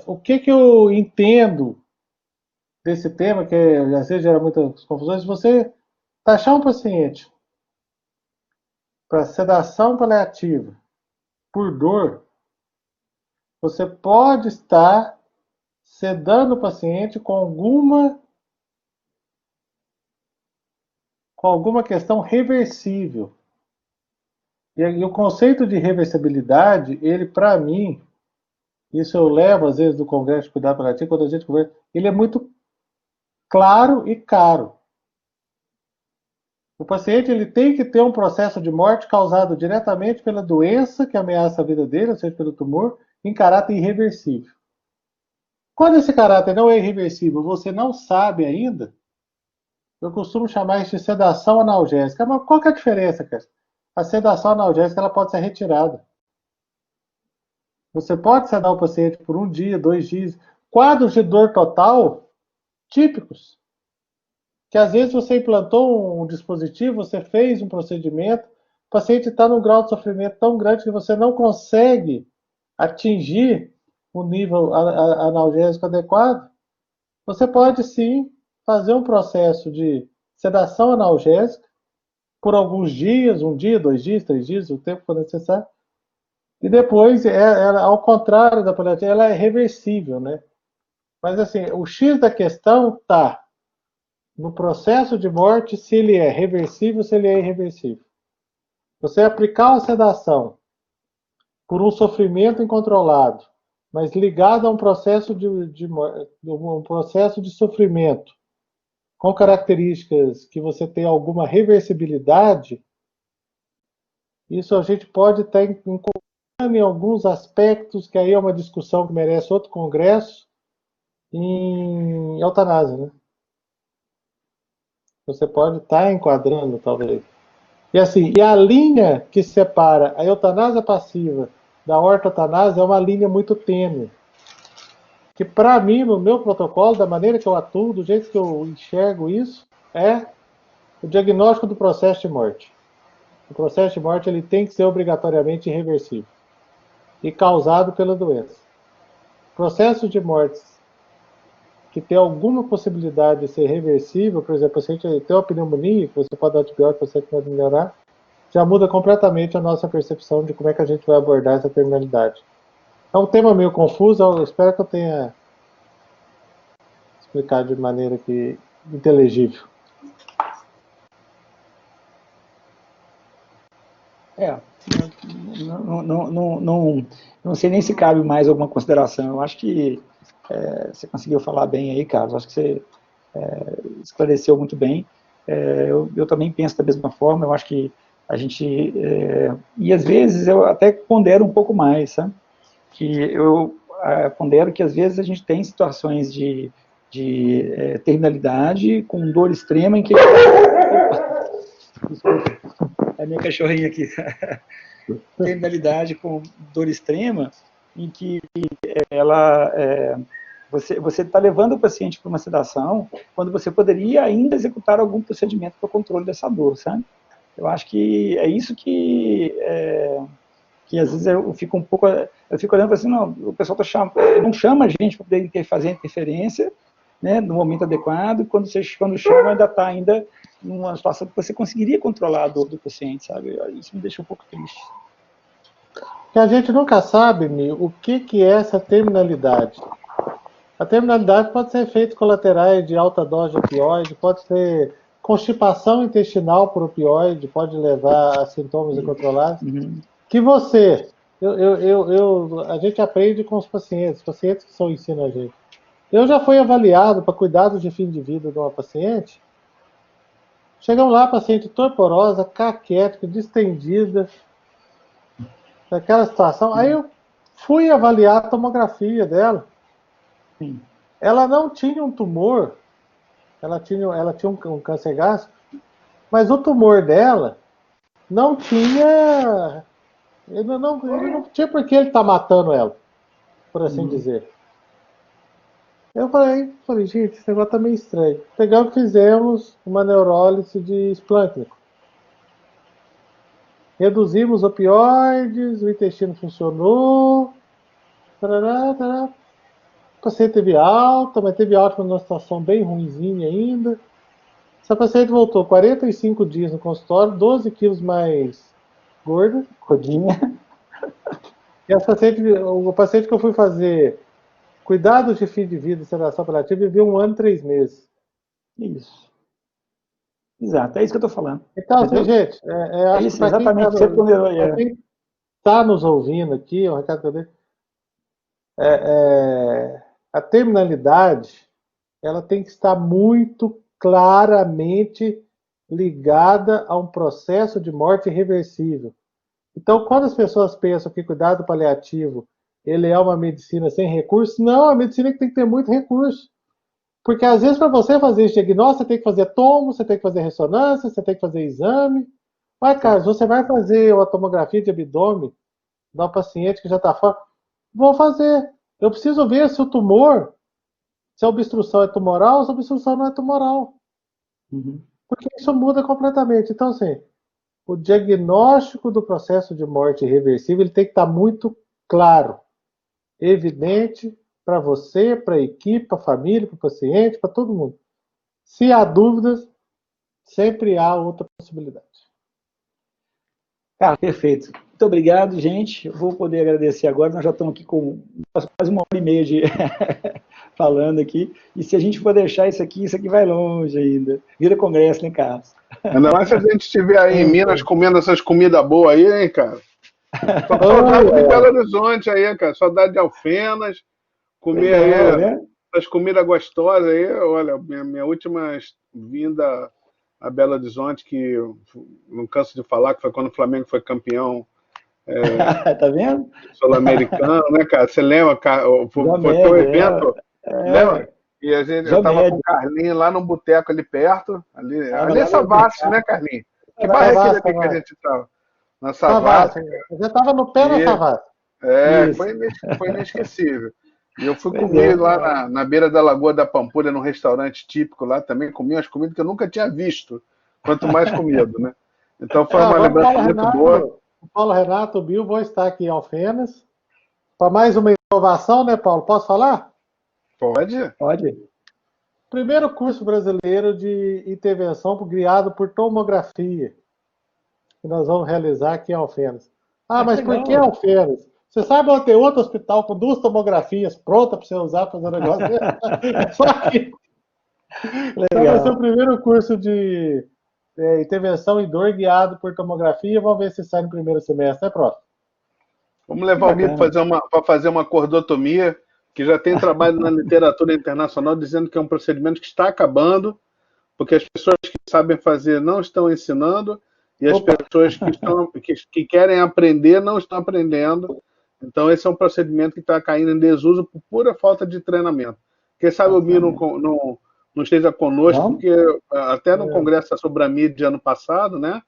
O que eu entendo desse tema, que às vezes gera muitas confusões, se você taxar um paciente para sedação paliativa por dor, você pode estar sedando o paciente com alguma questão reversível. E o conceito de reversibilidade, ele, para mim, isso eu levo, às vezes, do Congresso de Cuidado Paliativo, quando a gente conversa, ele é muito claro e caro. O paciente ele tem que ter um processo de morte causado diretamente pela doença que ameaça a vida dele, ou seja, pelo tumor, em caráter irreversível. Quando esse caráter não é irreversível, você não sabe ainda, eu costumo chamar isso de sedação analgésica. Mas qual que é a diferença, cara? A sedação analgésica ela pode ser retirada. Você pode sedar o paciente por 1 dia, 2 dias. quadros de dor total típicos. Que às vezes você implantou um dispositivo, você fez um procedimento, o paciente está num grau de sofrimento tão grande que você não consegue atingir o nível analgésico adequado, você pode sim fazer um processo de sedação analgésica por alguns dias, 1 dia, 2 dias, 3 dias, o tempo que for necessário, e depois, ela, ao contrário da paliativa, ela é reversível, né? Mas assim, o X da questão está no processo de morte, se ele é reversível, se ele é irreversível. Você aplicar uma sedação por um sofrimento incontrolado, mas ligado a um processo um processo de sofrimento, com características que você tem alguma reversibilidade, isso a gente pode estar em alguns aspectos, que aí é uma discussão que merece outro congresso, em eutanásia, né? Você pode estar enquadrando, talvez. E assim, e a linha que separa a eutanásia passiva da ortotanásia é uma linha muito tênue. Que para mim, no meu protocolo, da maneira que eu atuo, do jeito que eu enxergo isso, é o diagnóstico do processo de morte. O processo de morte ele tem que ser obrigatoriamente irreversível e causado pela doença. Processo de morte que tem alguma possibilidade de ser reversível, por exemplo, se a gente tem uma pneumonia, que você pode dar antibiótico, você pode melhorar, já muda completamente a nossa percepção de como é que a gente vai abordar essa terminalidade. É um tema meio confuso, eu espero que eu tenha explicado de maneira que inteligível. Não sei nem se cabe mais alguma consideração. Eu acho que você conseguiu falar bem aí, Carlos. Acho que você esclareceu muito bem. Eu também penso da mesma forma. Eu acho que a gente... e às vezes eu até pondero um pouco mais, sabe? Que eu pondero que às vezes a gente tem situações de terminalidade com dor extrema em que... Desculpa, é a minha cachorrinha aqui. Terminalidade com dor extrema em que ela... você está levando o paciente para uma sedação quando você poderia ainda executar algum procedimento para o controle dessa dor, sabe? Eu acho que é isso que às vezes eu fico um pouco... Eu fico olhando para assim, não, o pessoal não chama a gente para poder fazer interferência, né, no momento adequado, quando chama ainda está ainda numa situação que você conseguiria controlar a dor do paciente, sabe? Isso me deixa um pouco triste. Que a gente nunca sabe, Mi, o que é essa terminalidade. A terminalidade pode ser efeitos colaterais de alta dose de opioide, pode ser constipação intestinal por opioide, pode levar a sintomas incontrolados. Uhum. Que você... a gente aprende com os pacientes que só ensinam a gente. Eu já fui avaliado para cuidados de fim de vida de uma paciente. Chegam lá, paciente torporosa, caquética, distendida, naquela situação. Aí eu fui avaliar a tomografia dela. Sim. Ela não tinha um tumor, ela tinha um câncer gástrico, mas o tumor dela não tinha... Ele não tinha por que ele estar matando ela, por assim dizer. Eu falei, gente, esse negócio tá meio estranho. Pegamos e fizemos uma neurólise de esplâncnico. Reduzimos opioides, o intestino funcionou. Tarará, tarará. O paciente teve alta, mas teve alta numa situação bem ruinzinha ainda. Essa paciente voltou 45 dias no consultório, 12 quilos mais gorda, rodinha. E o paciente que eu fui fazer cuidados de fim de vida e sedação paliativa viveu 1 ano e 3 meses. Isso. Exato, é isso que eu estou falando. Então, assim, gente, acho isso, que para quem está nos ouvindo aqui, o recado que eu dei, a terminalidade ela tem que estar muito claramente ligada a um processo de morte irreversível. Então, quando as pessoas pensam que cuidado paliativo ele é uma medicina sem recurso, não, é uma medicina que tem que ter muito recurso. Porque às vezes para você fazer esse diagnóstico, você tem que fazer tomo, você tem que fazer ressonância, você tem que fazer exame. Mas, Carlos, você vai fazer uma tomografia de abdômen de uma paciente que já está fora? Vou fazer. Eu preciso ver se o tumor se a obstrução é tumoral ou se a obstrução não é tumoral. Uhum. Porque isso muda completamente. Então, assim, o diagnóstico do processo de morte irreversível ele tem que estar muito claro, evidente para você, para a equipe, para a família, para o paciente, para todo mundo. Se há dúvidas, sempre há outra possibilidade. Cara, perfeito. Muito obrigado, gente. Eu vou poder agradecer agora. Nós já estamos aqui com quase 1 hora e meia de falando aqui. E se a gente for deixar isso aqui vai longe ainda. Vira congresso, né, Carlos? Ainda mais se a gente estiver aí em Minas comendo essas comidas boas aí, hein, cara? Tô com saudade de Belo Horizonte aí, cara. Saudade de Alfenas. Comer aí né? essas comidas gostosas aí. Olha, minha última vinda a Belo Horizonte, que eu não canso de falar, que foi quando o Flamengo foi campeão Tá vendo? sul-americano, né, cara? Você lembra, cara? Foi o evento, lembra? E eu tava com o Carlinhos lá num boteco ali perto, ali é Savassi, né, Carlinhos? Que bairro é aquele que a gente tava? Na Savassi. Eu tava no pé da Savassi. Foi inesquecível. E eu fui comer lá na beira da Lagoa da Pampulha, num restaurante típico lá também, comi umas comidas que eu nunca tinha visto, quanto mais comido, né? Então foi uma lembrança muito boa. O Paulo Renato, o Bill, vão estar aqui em Alfenas para mais uma inovação, né, Paulo? Posso falar? Pode. Pode. Primeiro curso brasileiro de intervenção guiado por tomografia, que nós vamos realizar aqui em Alfenas. Mas por que Alfenas? Você sabe onde tem outro hospital com 2 tomografias prontas para você usar para fazer o negócio? Só que então vai ser o primeiro curso de intervenção em dor guiado por tomografia. Vamos ver se sai no primeiro semestre. É próximo. Vamos levar o Mito para fazer uma cordotomia, que já tem trabalho na literatura internacional dizendo que é um procedimento que está acabando, porque as pessoas que sabem fazer não estão ensinando, e as pessoas que querem aprender não estão aprendendo. Então, esse é um procedimento que está caindo em desuso por pura falta de treinamento. Quem sabe o Mi não esteja conosco, porque até no Congresso sobre a mídia ano passado, né?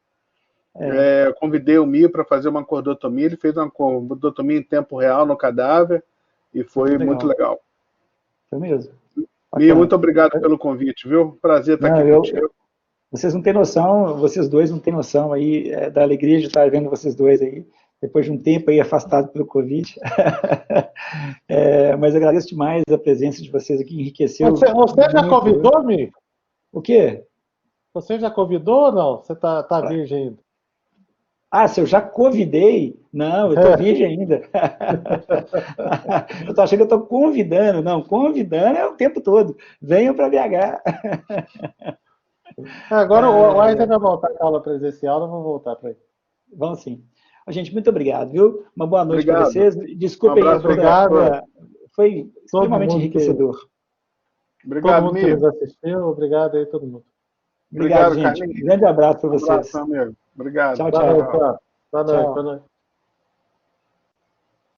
Eu convidei o Mi para fazer uma cordotomia. Ele fez uma cordotomia em tempo real no cadáver e foi muito legal. Foi mesmo. Mi, muito obrigado pelo convite, viu? Prazer estar aqui contigo. Vocês não têm noção, vocês dois não têm noção aí da alegria de estar vendo vocês dois aí, depois de um tempo aí afastado pelo Covid. Mas agradeço demais a presença de vocês aqui, enriqueceu. Você já convidou, Mi? O quê? Você já convidou ou não? Você tá virgem ainda? Se eu já convidei? Não, eu tô virgem ainda. Eu tô achando que eu tô convidando. Não, convidando é o tempo todo. Venham para BH. Agora o Einstein vai voltar com a aula presencial, nós vamos voltar para aí. Vamos sim. Gente, muito obrigado, viu? Uma boa noite para vocês. Desculpem aí, foi extremamente enriquecedor. Obrigado, todo mundo que nos assistiu, obrigado aí todo mundo. Obrigado, gente. Carlinhos. Grande abraço para vocês. Amigo. Obrigado. Tchau, tchau. Boa noite.